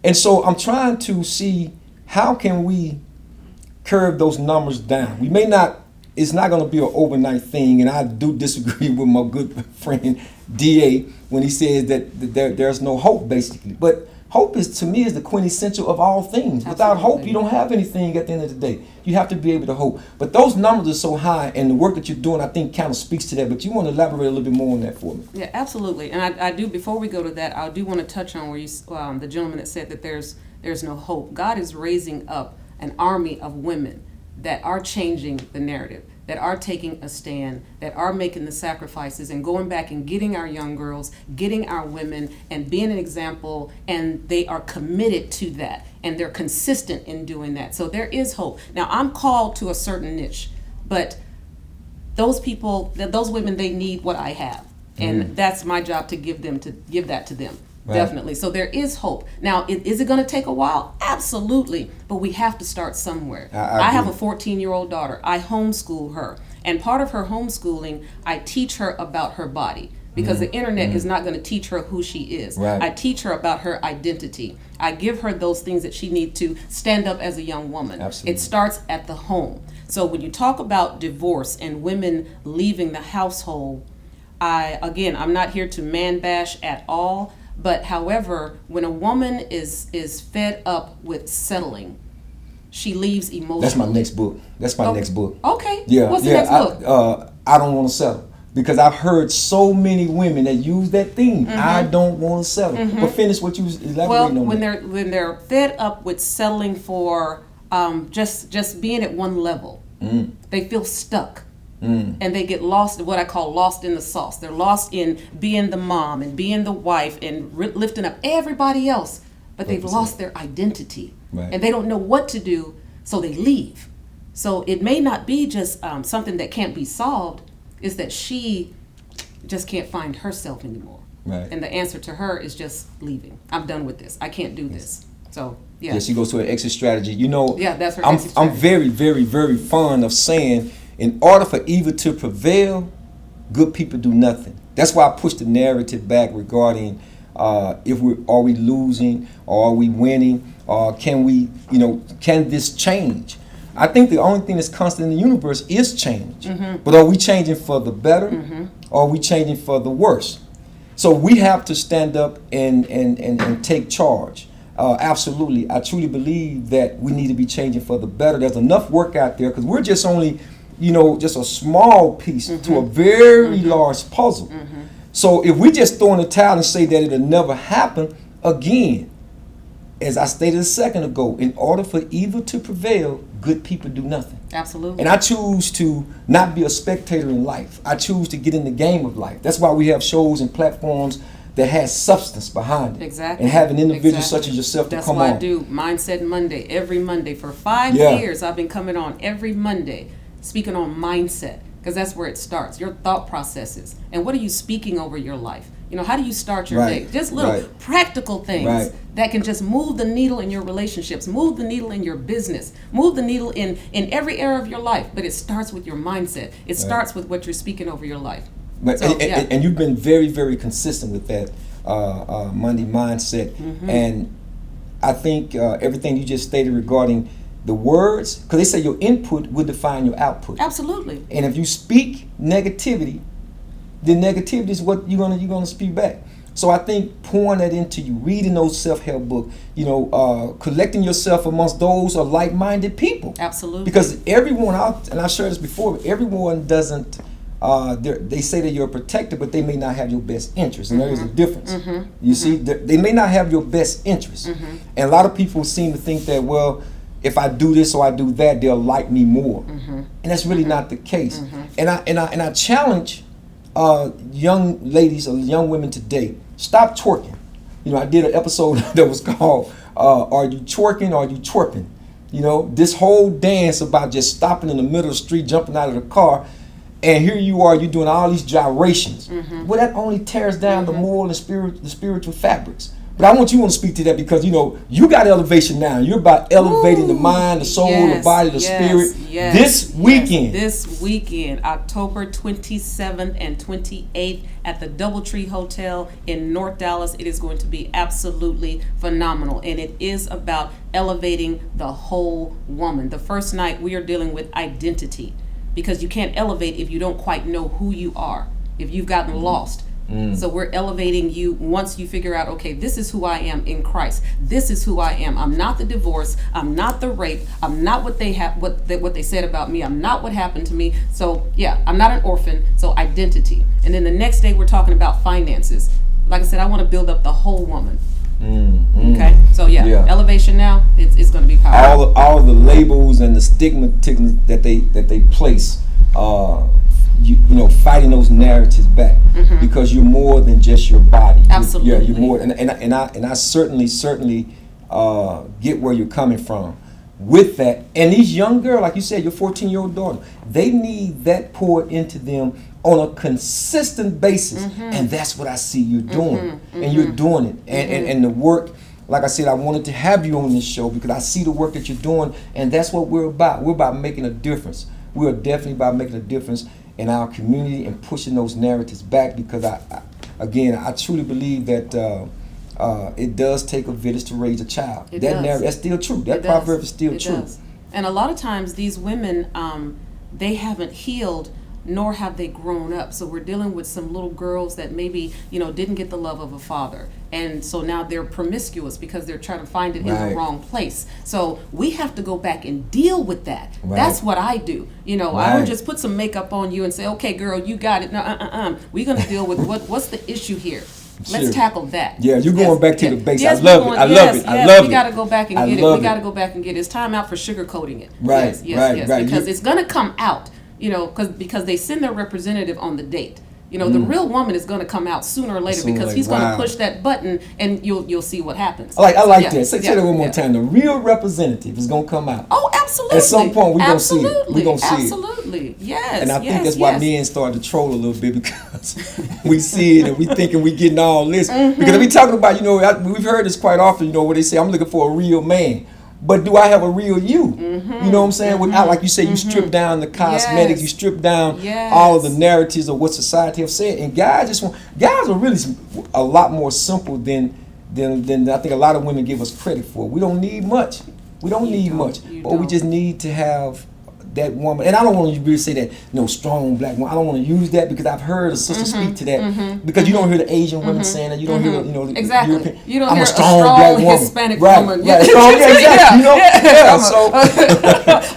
And so I'm trying to see how can we curve those numbers down. We may not, it's not going to be an overnight thing, and I do disagree with my good friend D.A. when he says that there's no hope, basically. But Hope is, to me, is the quintessential of all things. Without hope, you don't have anything at the end of the day. You have to be able to hope. But those numbers are so high, and the work that you're doing, I think, kind of speaks to that. But you want to elaborate a little bit more on that for me. Yeah, absolutely. And I do, before we go to that, I do want to touch on where you, the gentleman that said that there's no hope. God is raising up an army of women that are changing the narrative, that are taking a stand, that are making the sacrifices and going back and getting our young girls, getting our women, and being an example, and they are committed to that, and they're consistent in doing that. So there is hope. Now, I'm called to a certain niche, but those people, those women, they need what I have, and that's my job to give that to them. Right. Definitely. So there is hope. Now, is it going to take a while? Absolutely. But we have to start somewhere. I have a 14-year-old daughter. I homeschool her. And part of her homeschooling, I teach her about her body. Because the internet is not going to teach her who she is. Right. I teach her about her identity. I give her those things that she needs to stand up as a young woman. Absolutely. It starts at the home. So when you talk about divorce and women leaving the household, I'm not here to man bash at all. But however, when a woman is fed up with settling, she leaves emotionally. That's my next book. Next book. Okay. Yeah. What's the next book? I don't want to settle. Because I've heard so many women that use that theme. I don't want to settle. But finish what you was elaborating on. When they're fed up with settling for just being at one level, they feel stuck. And they get lost, what I call lost in the sauce. They're lost in being the mom and being the wife and lifting up everybody else, but they've lost their identity. Right. And they don't know what to do, so they leave. So it may not be just something that can't be solved, it's that she just can't find herself anymore. Right. And the answer to her is just leaving. I'm done with this. I can't do this. So, yeah. She goes to an exit strategy. You know, that's her exit strategy. I'm very, very, very fond of saying, in order for evil to prevail, good people do nothing. That's why I push the narrative back regarding are we losing or are we winning, or can this change? I think the only thing that's constant in the universe is change. But are we changing for the better or are we changing for the worse? So we have to stand up and take charge. Absolutely. I truly believe that we need to be changing for the better. There's enough work out there because we're just only just a small piece to a very large puzzle. So if we just throw in the towel and say that it'll never happen, again, as I stated a second ago, in order for evil to prevail, good people do nothing. Absolutely. And I choose to not be a spectator in life. I choose to get in the game of life. That's why we have shows and platforms that has substance behind it. Exactly. And having individuals such as yourself to come on. That's why I do Mindset Monday every Monday. For 5 years, I've been coming on every Monday, speaking on mindset, because that's where it starts, your thought processes. And what are you speaking over your life? How do you start your day? Just little practical things that can just move the needle in your relationships, move the needle in your business, move the needle in every area of your life. But it starts with your mindset. It starts with what you're speaking over your life. But and you've been very, very consistent with that Monday mindset. And I think everything you just stated regarding the words, because they say your input will define your output. Absolutely. And if you speak negativity, then negativity is what you're gonna speak back. So I think pouring that into you, reading those self-help books, collecting yourself amongst those are like-minded people. Absolutely. Because everyone out, and I've shared this before, everyone doesn't. They say that you're a protector, but they may not have your best interest, and there is a difference. You see, they may not have your best interest, and a lot of people seem to think that, well, if I do this or I do that, they'll like me more, and that's really not the case. And I challenge young ladies or young women today, stop twerking. I did an episode that was called "Are You Twerking or Are You Twerping?" This whole dance about just stopping in the middle of the street, jumping out of the car. And here you are, you're doing all these gyrations. Well, that only tears down the moral and the spiritual fabrics. But I want you to speak to that because, you got elevation now. You're about elevating the mind, the soul, the body, the spirit. This weekend. This weekend, October 27th and 28th at the Doubletree Hotel in North Dallas. It is going to be absolutely phenomenal. And it is about elevating the whole woman. The first night we are dealing with identity. Because you can't elevate if you don't quite know who you are, if you've gotten lost. So we're elevating you once you figure out, okay, this is who I am in Christ. This is who I am. I'm not the divorce. I'm not the rape. I'm not what they have, what they said about me. I'm not what happened to me. So yeah, I'm not an orphan. So identity. And then the next day we're talking about finances. Like I said, I want to build up the whole woman. Okay, so yeah, elevation now. It's going to be powerful. All the labels and the stigma that they place. You know, fighting those narratives back, because you're more than just your body. Absolutely. You're more, and I certainly get where you're coming from with that. And these young girls, like you said, your 14-year-old daughter, they need that poured into them on a consistent basis, and that's what I see you doing, and you're doing it, and the work. Like I said, I wanted to have you on this show because I see the work that you're doing, and that's what we're about. We're about making a difference. We're definitely about making a difference in our community and pushing those narratives back, because I truly believe that it does take a village to raise a child. That's still true. That proverb is still true. Does. And a lot of times these women, they haven't healed, nor have they grown up. So we're dealing with some little girls that maybe, didn't get the love of a father. And so now they're promiscuous because they're trying to find it in the wrong place. So we have to go back and deal with that. Right. That's what I do. I don't just put some makeup on you and say, okay, girl, you got it. No, we're going to deal with what's the issue here. Let's tackle that. Yeah, you're going back to the basics. Yes, I love it. We got to go back and get it. We got to go back and get it. It's time out for sugarcoating it. Right, yes. Because it's going to come out. Because they send their representative on the date. The real woman is going to come out sooner or later because he's going to push that button, and you'll see what happens. I like that. Say that one more time. The real representative is going to come out. Oh, absolutely. At some point, we're going to see it. We're going to see it. Absolutely. Yes. And I think that's why men started to troll a little bit, because we see it and we thinking we getting all this. Because we talking about, we've heard this quite often, where they say, I'm looking for a real man. But do I have a real you? You know what I'm saying? Without, like you say, you strip down the cosmetics, you strip down all of the narratives of what society have said. And guys are really a lot more simple than I think a lot of women give us credit for. We don't need much. But we just need to have that woman. And I don't want to really say that, strong black woman. I don't want to use that, because I've heard a sister speak to that. Because you don't hear the Asian women saying that. You don't hear, the exactly. European. You don't I'm hear a strong black woman. Hispanic woman. Right.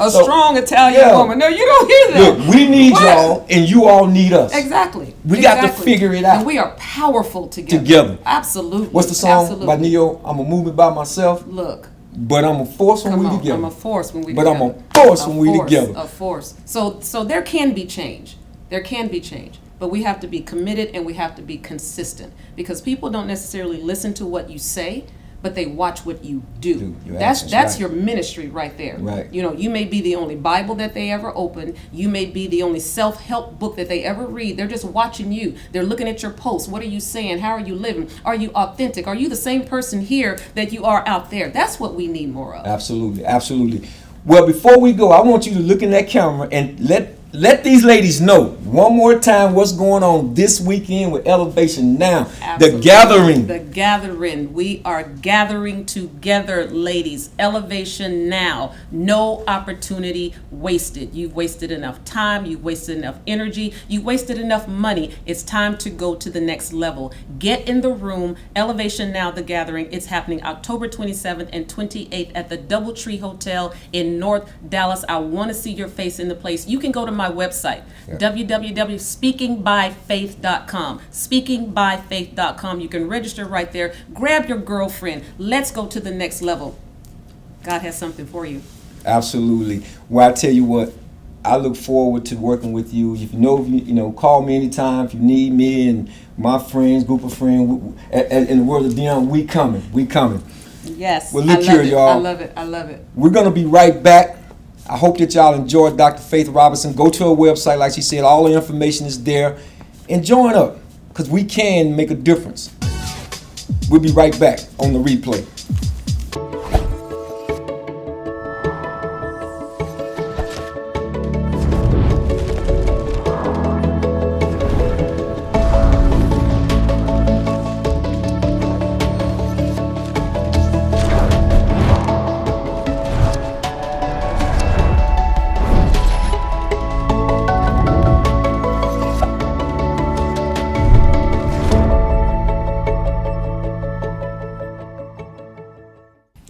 A strong Italian woman. No, you don't hear that. Look, we need y'all, and you all need us. Exactly. We got to figure it out. And we are powerful together. Absolutely. What's the song by Neo? I'm a movement by myself. Look. But I'm a force when we together. I'm a force when we together. But I'm a force when we together. A force. So there can be change. There can be change. But we have to be committed, and we have to be consistent. Because people don't necessarily listen to what you say, but they watch what you do. That's your ministry right there. Right. You may be the only Bible that they ever open. You may be the only self-help book that they ever read. They're just watching you. They're looking at your posts. What are you saying? How are you living? Are you authentic? Are you the same person here that you are out there? That's what we need more of. Absolutely. Well, before we go, I want you to look in that camera and let these ladies know one more time what's going on this weekend with Elevation Now. Absolutely. The gathering. We are gathering together, ladies. Elevation Now. No opportunity wasted. You've wasted enough time. You've wasted enough energy. You've wasted enough money. It's time to go to the next level. Get in the room. Elevation Now, the gathering. It's happening October 27th and 28th at the DoubleTree Hotel in North Dallas. I want to see your face in the place. You can go to my website, www.speakingbyfaith.com. Speakingbyfaith.com. You can register right there. Grab your girlfriend. Let's go to the next level. God has something for you. Absolutely. Well, I tell you what, I look forward to working with you. If call me anytime if you need me and my friends, group of friends. In the world of Dion, we coming. Yes. Well, look here, y'all. I love it. We're gonna be right back. I hope that y'all enjoyed Dr. Faith Robertson. Go to her website, like she said, all the information is there. And join up, because we can make a difference. We'll be right back on the replay.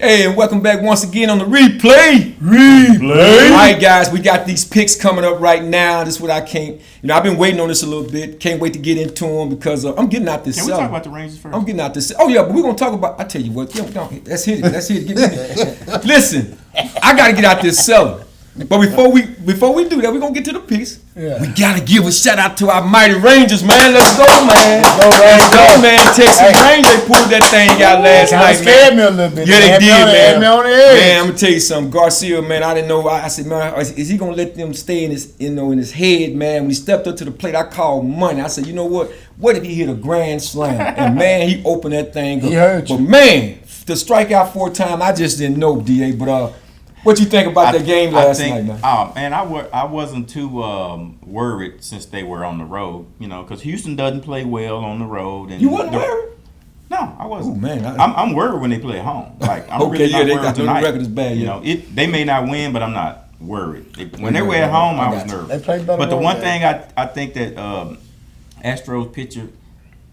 Hey, and welcome back once again on the replay. All right, guys, we got these picks coming up right now. This is what I can't, I've been waiting on this a little bit. Can't wait to get into them because I'm getting out this. Can we talk about the Rangers first? I'm getting out this. Oh yeah, but we're gonna talk about. I tell you what, let's hit it. Let's hit it. Get it. Listen, I gotta get out this cellar. But before we do that, we're gonna get to the picks. Yeah. We gotta give a shout out to our mighty Rangers, man. Let's go, man. Let's go, man. Texas Rangers, they pulled that thing out last night, scared me a little bit. Yeah, they did, man. Me on the edge. Man, I'm gonna tell you something. Garcia, man, I didn't know. I said, man, is he gonna let them stay in his, in his head, man? When he stepped up to the plate, I called money. I said, you know what? What if he hit a grand slam? And man, he opened that thing up. He hurt you. But man, to strike out 4 times, I just didn't know, DA. But what you think about that game last night, man? Oh man, I wasn't too worried since they were on the road, because Houston doesn't play well on the road. And you wasn't worried? No, I wasn't. Oh man, I'm worried when they play at home. Like I'm okay, really not they worried got tonight. The record is bad. They may not win, but I'm not worried. When they were at home, I was nervous. They played better. But the one thing I think that Astros pitcher,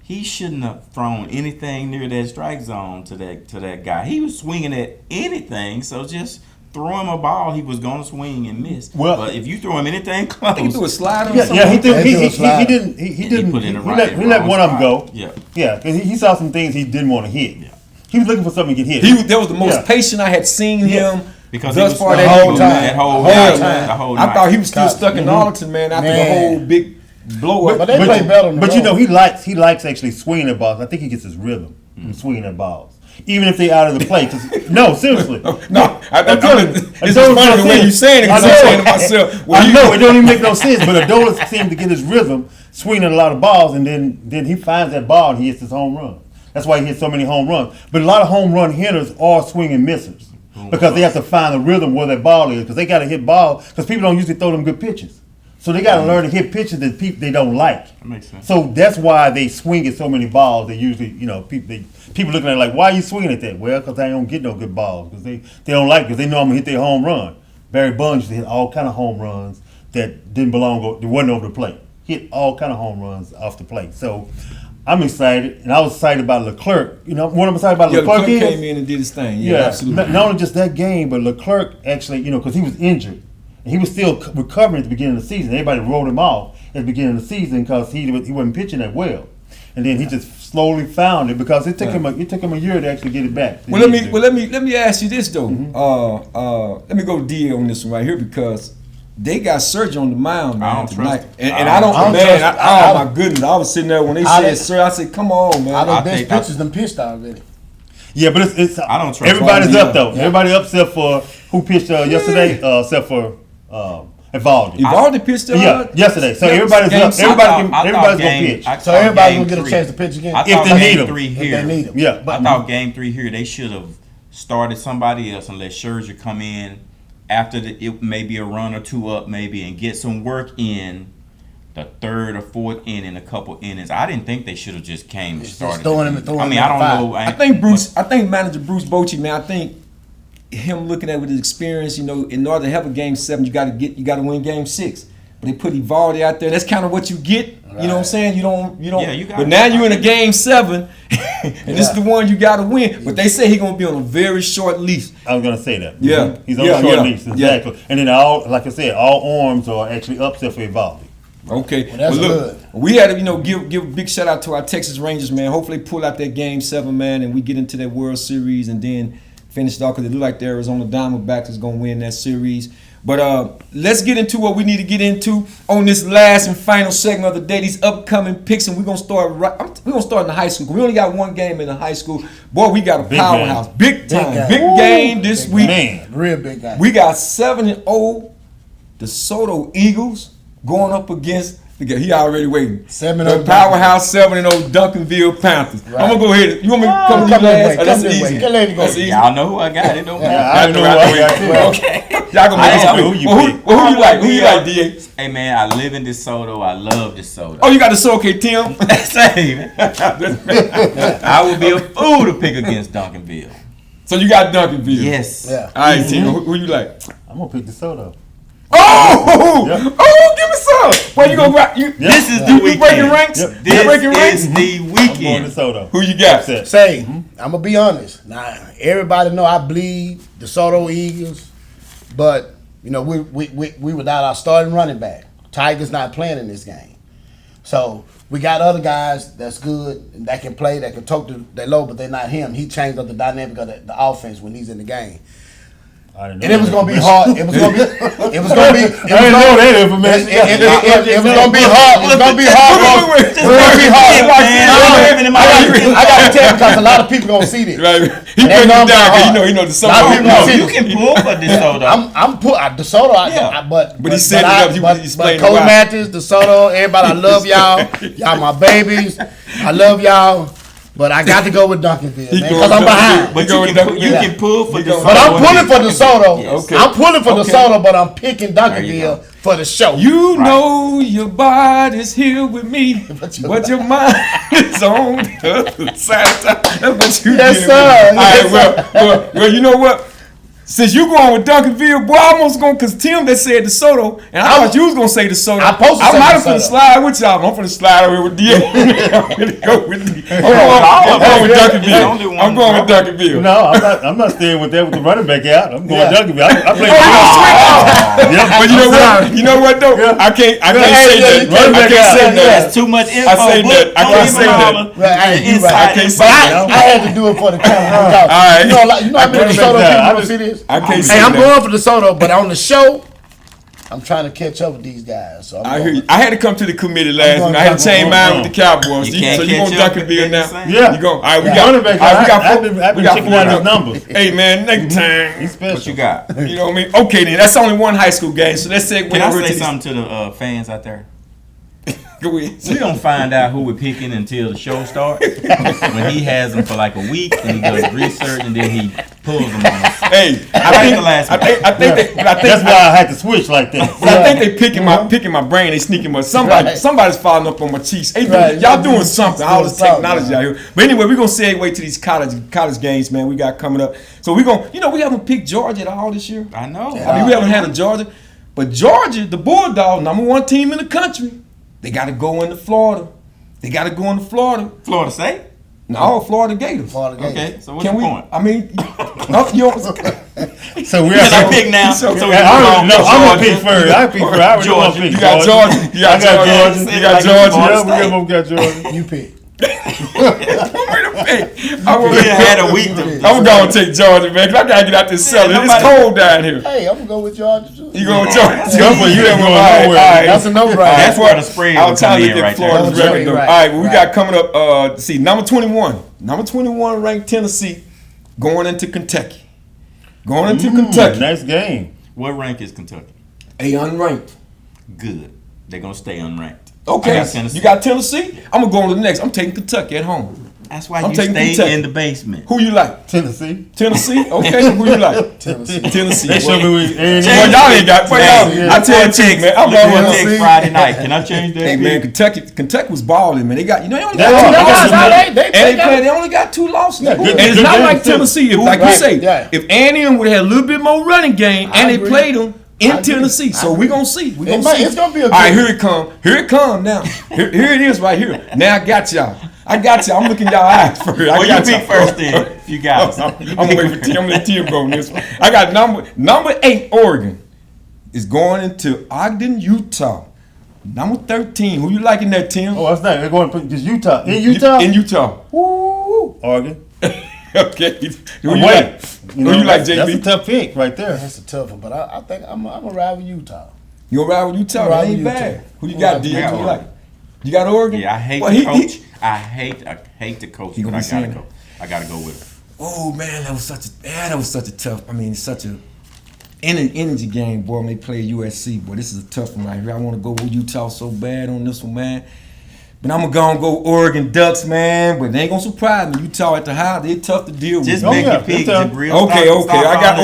he shouldn't have thrown anything near that strike zone to that guy. He was swinging at anything, so just throw him a ball, he was going to swing and miss. Well, but if you throw him anything close, I think he threw a slide on something. Yeah, he didn't. He put in the he let one of them go. Yeah, because he saw some things he didn't want to hit. Yeah. He was looking for something to get hit. That was the most patient I had seen him because thus far the that whole time. I thought he was still stuck in Arlington, man, after the whole big blow up. But they play better on the road. He likes actually swinging at balls. I think he gets his rhythm from swinging at balls. Even if they're out of the play. No, seriously. No. It's so funny the way you're saying it because I'm saying to myself. Well, I know, it don't even make no sense, but Adolis seems to get his rhythm swinging a lot of balls, and then he finds that ball and he hits his home run. That's why he hits so many home runs. But a lot of home run hitters are swinging missers because they have to find the rhythm where that ball is because they got to hit balls because people don't usually throw them good pitches. So they got to learn to hit pitches that they don't like. That makes sense. So that's why they swing at so many balls. They usually, people looking at it like, why are you swinging at that? Well, because I don't get no good balls because they don't like it because they know I'm going to hit their home run. Barry Bonds used to hit all kind of home runs that didn't belong, that wasn't over the plate. Hit all kind of home runs off the plate. So I'm excited, and I was excited about Leclerc. What I'm excited about Leclerc is? came in and did his thing. Yeah, absolutely. Not only just that game, but Leclerc actually, because he was injured. And he was still recovering at the beginning of the season. Everybody wrote him off at the beginning of the season because he wasn't pitching that well. And then he just slowly found it because it took him a year to actually get it back. Well, let me ask you this though. Mm-hmm. Let me go DA on this one right here because they got Serge on the mound, man, tonight. And I don't oh my goodness, I was sitting there when they said Serge. I said, come on, man. Our best pitchers done pitched already. Yeah, but it's I don't trust everybody's up though. Yeah. Everybody up except for who pitched yesterday, except for Evaldi. Evaldi pitched yesterday. So everybody's up. Everybody's gonna pitch. So everybody's gonna get a chance to pitch again. If they need them. If they need them. Yeah. But I thought game 3 here they should have started somebody else and let Scherzer come in after it may be a run or two up maybe and get some work in the 3rd or 4th inning, a couple innings. I didn't think they should have just came and started. Throwing him. I mean, I don't know. I think manager Bruce Bochy, man. I think him looking at with his experience, in order to have a game 7, you got to win game 6. But they put Evaldi out there. That's kind of what you get. Right. You know what I'm saying? You don't. Yeah, but now you're in a game 7, and this is the one you got to win. But they say he's gonna be on a very short leash. I was gonna say that. Yeah, he's on a short leash exactly. And then like I said, all arms are actually upset for Evaldi. Okay, well, that's good. We had to give a big shout out to our Texas Rangers, man. Hopefully they pull out that game 7, man, and we get into that World Series and then finish it off because it look like the Arizona Diamondbacks is gonna win that series. But let's get into what we need to get into on this last and final segment of the day. These upcoming picks, and we're gonna start in the high school. We only got one game in the high school. Boy, we got a powerhouse, big game this week. Man, real big game. We got 7-0 DeSoto Eagles going up against. He already waiting. 7-0 the powerhouse 7-0 Duncanville Panthers. Right. I'm gonna go ahead. You want me to come last? That's easy. Y'all know who I got. It don't matter. I know who I got too. Okay. Y'all gonna make who you like? Who you like, DA? Hey man, I live in DeSoto. I love DeSoto. Oh, you got DeSoto, okay, Tim? Same. I would be a fool to pick against Duncanville. So you got Duncanville? Yes. Yeah. All right, Tim. Who you like? I'm gonna pick DeSoto. Oh, give me some. Where you gonna rock? This is the weekend. You breaking ranks? This is the weekend. weekend. DeSoto. Who you got? Say, I'm gonna be honest. Now everybody know I bleed DeSoto Eagles, but you know we without our starting running back. Tiger's not playing in this game, so we got other guys that's good and that can play, that can talk to their low, but they're not him. He changed up the dynamic of the offense when he's in the game. And it was gonna be hard. It was gonna be. It was gonna be. It was gonna be information. It was gonna be hard. It was gonna be hard. It was gonna be hard. I gotta tell you because a lot of people gonna see this. Right. He breaking it down because he know DeSoto. You can pull for DeSoto. I'm put DeSoto. But he set it up. He explained Coach why. Matthews, DeSoto, everybody, I love y'all. Y'all my babies. I love y'all. But I got to go with Duncanville, man, because I'm behind. But you can pull for DeSoto. But I'm pulling for DeSoto. Okay. I'm pulling for DeSoto, but I'm picking Duncanville for the show. You know your body's here with me, but your mind is on the other side. That's what you Yes, did. sir. All right, well, you know what? Since you going with Duncanville, boy, I almost going because Tim that said DeSoto, and I thought you was gonna say DeSoto. I might have finna slide with y'all. I'm finna slide over here with D. I'm gonna go with D. I'm going with Duncanville. I'm going with Duncanville. No, I'm not staying with that with the running back out. I'm going Duncanville. I play. But you know what though? I can't say that. I can't say that. That's too much info. I say that. I can't say that. I can't say that. I had to do it for the camera. All right. You know how many DeSoto people gonna see this? I can't say Hey, I'm that. going for DeSoto, but on the show, I'm trying to catch up with these guys. So I hear you. I had to come to the committee last week. I had to change mine with the Cowboys. You can't So you going catch up Duncanville at now? the same Yeah. You go. All right, we Yeah. got. Running back, I've been checking out his numbers. Hey man, next time. He's special. What you got? You know what I mean? Okay then. That's only one high school game. So let's say Can I say something to the fans out there? Go ahead. We don't find out who we're picking until the show starts. When he has them for like a week, and he does research, and then he pulls them on us. Hey, I think That's why I had to switch like that. I think they picking my brain. They sneaking my somebody's following up on my cheeks. Hey, y'all doing something? All this technology out here. But anyway, we're gonna segue to these college games, man. We got coming up. So we gonna, we haven't picked Georgia at all this year. I know. I mean, we haven't had a Georgia, but Georgia, the Bulldogs, #1 team in the country. They got to go into Florida. Florida State? No, Florida Gators. Okay, so what's your point? I mean, So we're Can I pick now? So I'm gonna pick first. I pick first. I already want to pick You got Georgia. You got Georgia. You got Georgia. Yeah, we both got Georgia. You pick. We had a week to. I'm gonna take Georgia, man, 'cause I gotta get out this cellar. It's cold down here. Hey, I'm gonna go with Georgia too. You going with Georgia? That's a no-brainer. That's where the spread I'll will tell come you in that right Florida's there. record. All right, well, we got coming up. See, number 21 ranked Tennessee, going into Kentucky. Nice game. What rank is Kentucky? A unranked. Good. They're gonna stay unranked. Okay, I got Tennessee. you got Tennessee. I'm gonna go on to the next. I'm taking Kentucky at home. That's why I'm you taking stay Kentucky. in the basement. Who you like? Tennessee. Tennessee. Okay, who you like? Tennessee. They showed me Well, y'all ain't got. I tell you, Chick, man. I'm Look going at with next Friday night. Can I change that? Hey man, Kentucky was balling, man. They got, they only They got two losses. they They only got two losses. Yeah, And good it's not games like too. Tennessee. If, like you Right, say, yeah. if A&M would have had a little bit more running game and they agree. played them I in agree. Tennessee, so we gonna see. We gonna see. It's gonna be a All right, good- here it come. Here it come now. Here it is right here. Now I got y'all. I'm looking y'all eyes first. Well, you pick first then. If you got it. I'm gonna wait for Tim. I'm gonna let Tim go on this one. I got number 8, Oregon is going into Ogden, Utah. Number 13. Who you liking that, Tim? Oh, that's not. They're going to put just Utah. In Utah? In Utah. Woo! Oregon. Okay. Who you Wait. like? Who you like, JB? That's a tough pick right there. That's a tough one, but I think I'm gonna ride with Utah. You gonna ride with Utah? I'm That ride ain't with bad. Utah. Who you I'm got, ride D? with Who you Utah. like? You got Oregon? Yeah, I hate Well, the he- coach. I hate the coach, He but gonna I be gotta saying go. I gotta go with him. Oh man, that was such a tough. I mean, such a energy game, boy. When they play USC, boy, this is a tough one right here. I want to go with Utah so bad on this one, man. But I'm gonna go Oregon Ducks, man. But they ain't gonna surprise me. Utah at the high, they're tough to deal with. Just Oh, make yeah, your pick, Utah. Jabril. Okay. I got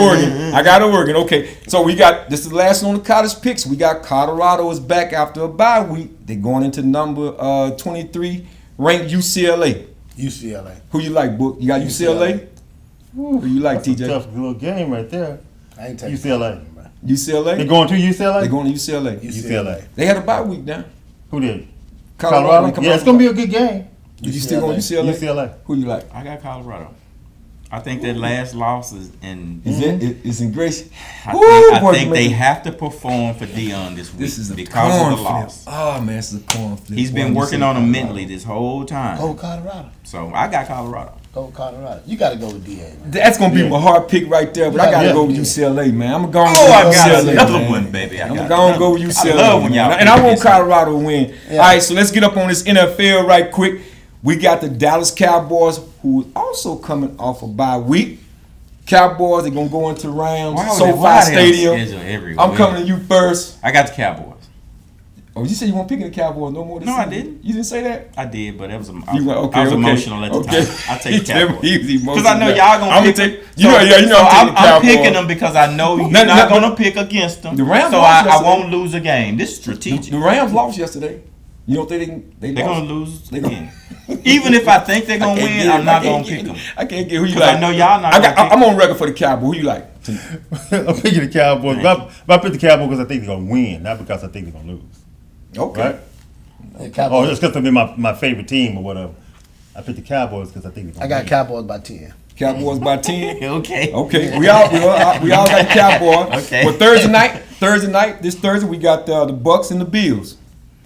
hollering. Oregon. Okay. So we got this is the last one on the college picks. We got Colorado is back after a bye week. They're going into number 23 ranked UCLA. UCLA. Who you like, Book? You got UCLA? Who you like, That's a TJ? tough little game right there. I ain't taking UCLA. UCLA? They going to UCLA? They going to UCLA. UCLA. They had a bye week now. Who did? Colorado. Yeah, it's going to be a good game. You still going UCLA? UCLA. Who you like? I got Colorado. I think that last loss is in. Is in Grace? I think they have to perform for Dion this week. This is because of the loss. Oh man, this is a corn flip. He's been working on him mentally this whole time. Go with Colorado. So I got Colorado. Go with Colorado. You got to go with DA. Man. That's gonna be my hard pick right there, but I gotta go with UCLA, man. I'm gonna go I with got UCLA, another man. one, baby. I'm gonna go with UCLA. I love when y'all and I want this Colorado to win. Yeah. All right, so let's get up on this NFL right quick. We got the Dallas Cowboys, who is also coming off a bye week. Cowboys, they're gonna go into Rams, SoFi Stadium. I'm coming to you first. I got the Cowboys. Oh, you said you weren't picking the Cowboys no more this season? I didn't. You didn't say that? I did, but it was I was emotional at the time. I take the Cowboys. Because I know y'all gonna pick. I'm picking them because I know you're not gonna pick against them. The Rams so I won't lose a game. This is strategic. The Rams lost yesterday. You don't think they're gonna lose again? Even if I think they're gonna win, I'm not gonna pick them. I can't get who you like. I know y'all not. I'm on record for the Cowboys. Who you like? I'm picking the Cowboys. But I pick the Cowboys because I think they're gonna win, not because I think they're gonna lose. Okay. Right? Oh, just because they're my favorite team or whatever. I picked the Cowboys because I think they're gonna win. I got Cowboys by 10. Cowboys by 10. Okay. Okay. We all got the Cowboys. Okay. Well, Thursday night, this Thursday we got the Bucks and the Bills.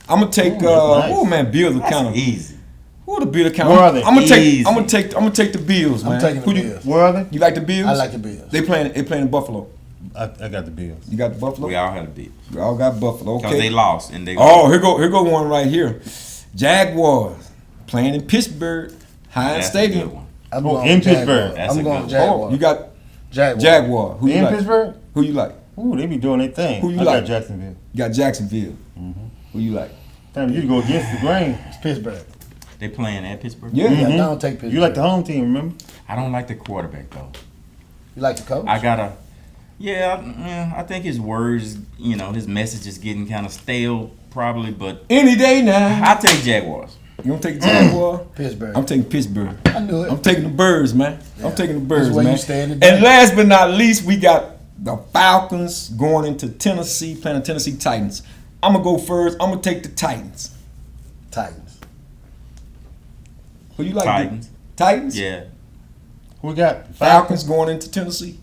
I'm gonna take. Nice. Man, Bills are kind of easy. Who the Bills count? Where are they? I'm gonna take the Bills, man. I'm taking the Who Bills. Where are they? You like the Bills? I like the Bills. They playing in Buffalo. I got the Bills. You got the Buffalo? We all have the Bills. We all got Buffalo. Okay. Because they lost and they. Here go one right here. Jaguars playing in Pittsburgh, Heinz Stadium. I'm going in Jaguars. Pittsburgh. I'm going Jaguars. You got Jaguars. Jaguar. Who you In like? Pittsburgh? Who you like? Ooh, they be doing their thing. Who you I like? got Jacksonville. You got Jacksonville. Who you like? Damn, you go against the grain. It's Pittsburgh. They playing at Pittsburgh. Yeah. Yeah, I don't take Pittsburgh. You like the home team, remember? I don't like the quarterback though. You like the coach? I gotta. Yeah, I think his words, his message is getting kind of stale, probably. But Any day now. I take Jaguars. You don't take the Jaguar? Pittsburgh. I'm taking Pittsburgh. I knew it. I'm taking the Birds, man. Yeah. I'm taking the Birds, That's where man. you stand today. And last but not least, we got the Falcons going into Tennessee, playing the Tennessee Titans. I'm gonna go first. I'm gonna take the Titans. Titans. Who you like? Titans. Titans? Yeah. Who we got? Falcons going into Tennessee.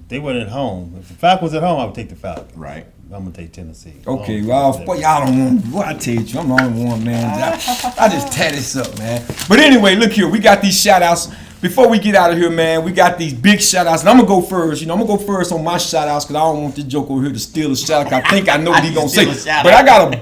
They went at home. If the Falcons at home, I would take the Falcons. Right. I'm gonna take Tennessee. Okay, well, y'all don't want. What I tell you, I'm the only one, man. I just tear this up, man. But anyway, look here, we got these shout outs. Before we get out of here, man, we got these big shout outs. And I'm gonna go first. I'm gonna go first on my shout outs because I don't want this joke over here to steal a shout out. I think I know what he's gonna say. But I got a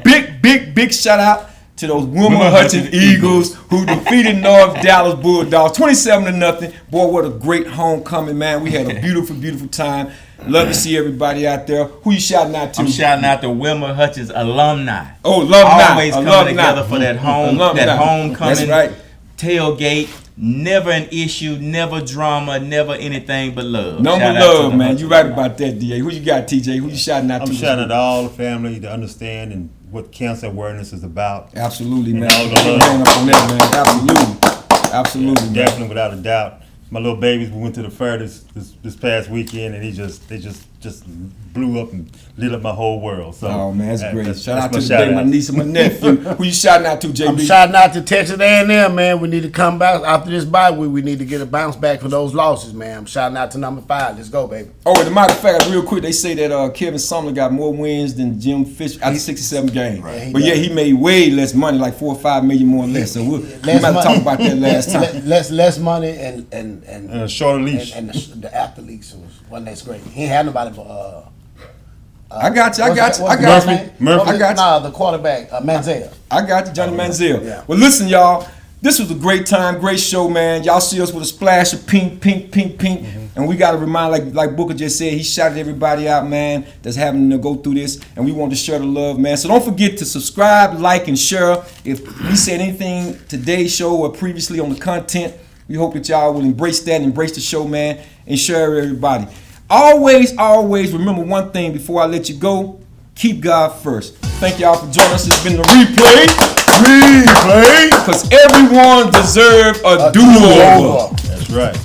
big shout out to those Wilmer Hutchins Eagles who defeated North Dallas Bulldogs 27-0. Boy, what a great homecoming, man. We had a beautiful time. Love to see everybody out there. Who you shouting out to? I'm shouting out to Wilmer Hutchins alumni. Oh, alumni. Always coming together for that homecoming. That's right. Tailgate. Never an issue, never drama, never anything but love. Number love, man. You right about that, DA. Who you got, TJ? Who you shouting out to? I'm shouting out to all the family to understand and what cancer awareness is about. Absolutely, man. All the love. Up on that, man. Absolutely, man. Definitely, without a doubt. My little babies, we went to the fair this past weekend, and they just blew up and lit up my whole world. So, oh man, that's great. Shout out my to today, my niece and my nephew. Who you shouting out to, JB? I'm shouting out to Texas A&M, man. We need to come back after this bye week. We need to get a bounce back for those losses, man. I'm shouting out to number 5. Let's go, baby. Oh, as a matter of fact, real quick, they say that Kevin Sumner got more wins than Jim Fisher after 67 games. Right. But he made way less money, like $4 or $5 million more or less. So we might talk about that last time. Less money and a shorter leash. And the athletes wasn't that great. He ain't had nobody but I got you. Murphy. I got you. Nah, the quarterback, Manziel. I got you, Johnny Manziel. Yeah. Well, listen, y'all. This was a great time, great show, man. Y'all see us with a splash of pink. And we got to remind, like Booker just said, he shouted everybody out, man, that's having to go through this. And we want to share the love, man. So don't forget to subscribe, like, and share. If we said anything today's show or previously on the content, we hope that y'all will embrace that and embrace the show, man, and share it with everybody. Always remember one thing before I let you go. Keep God first. Thank y'all for joining us. It's been the replay. Because everyone deserves a do-over. That's right.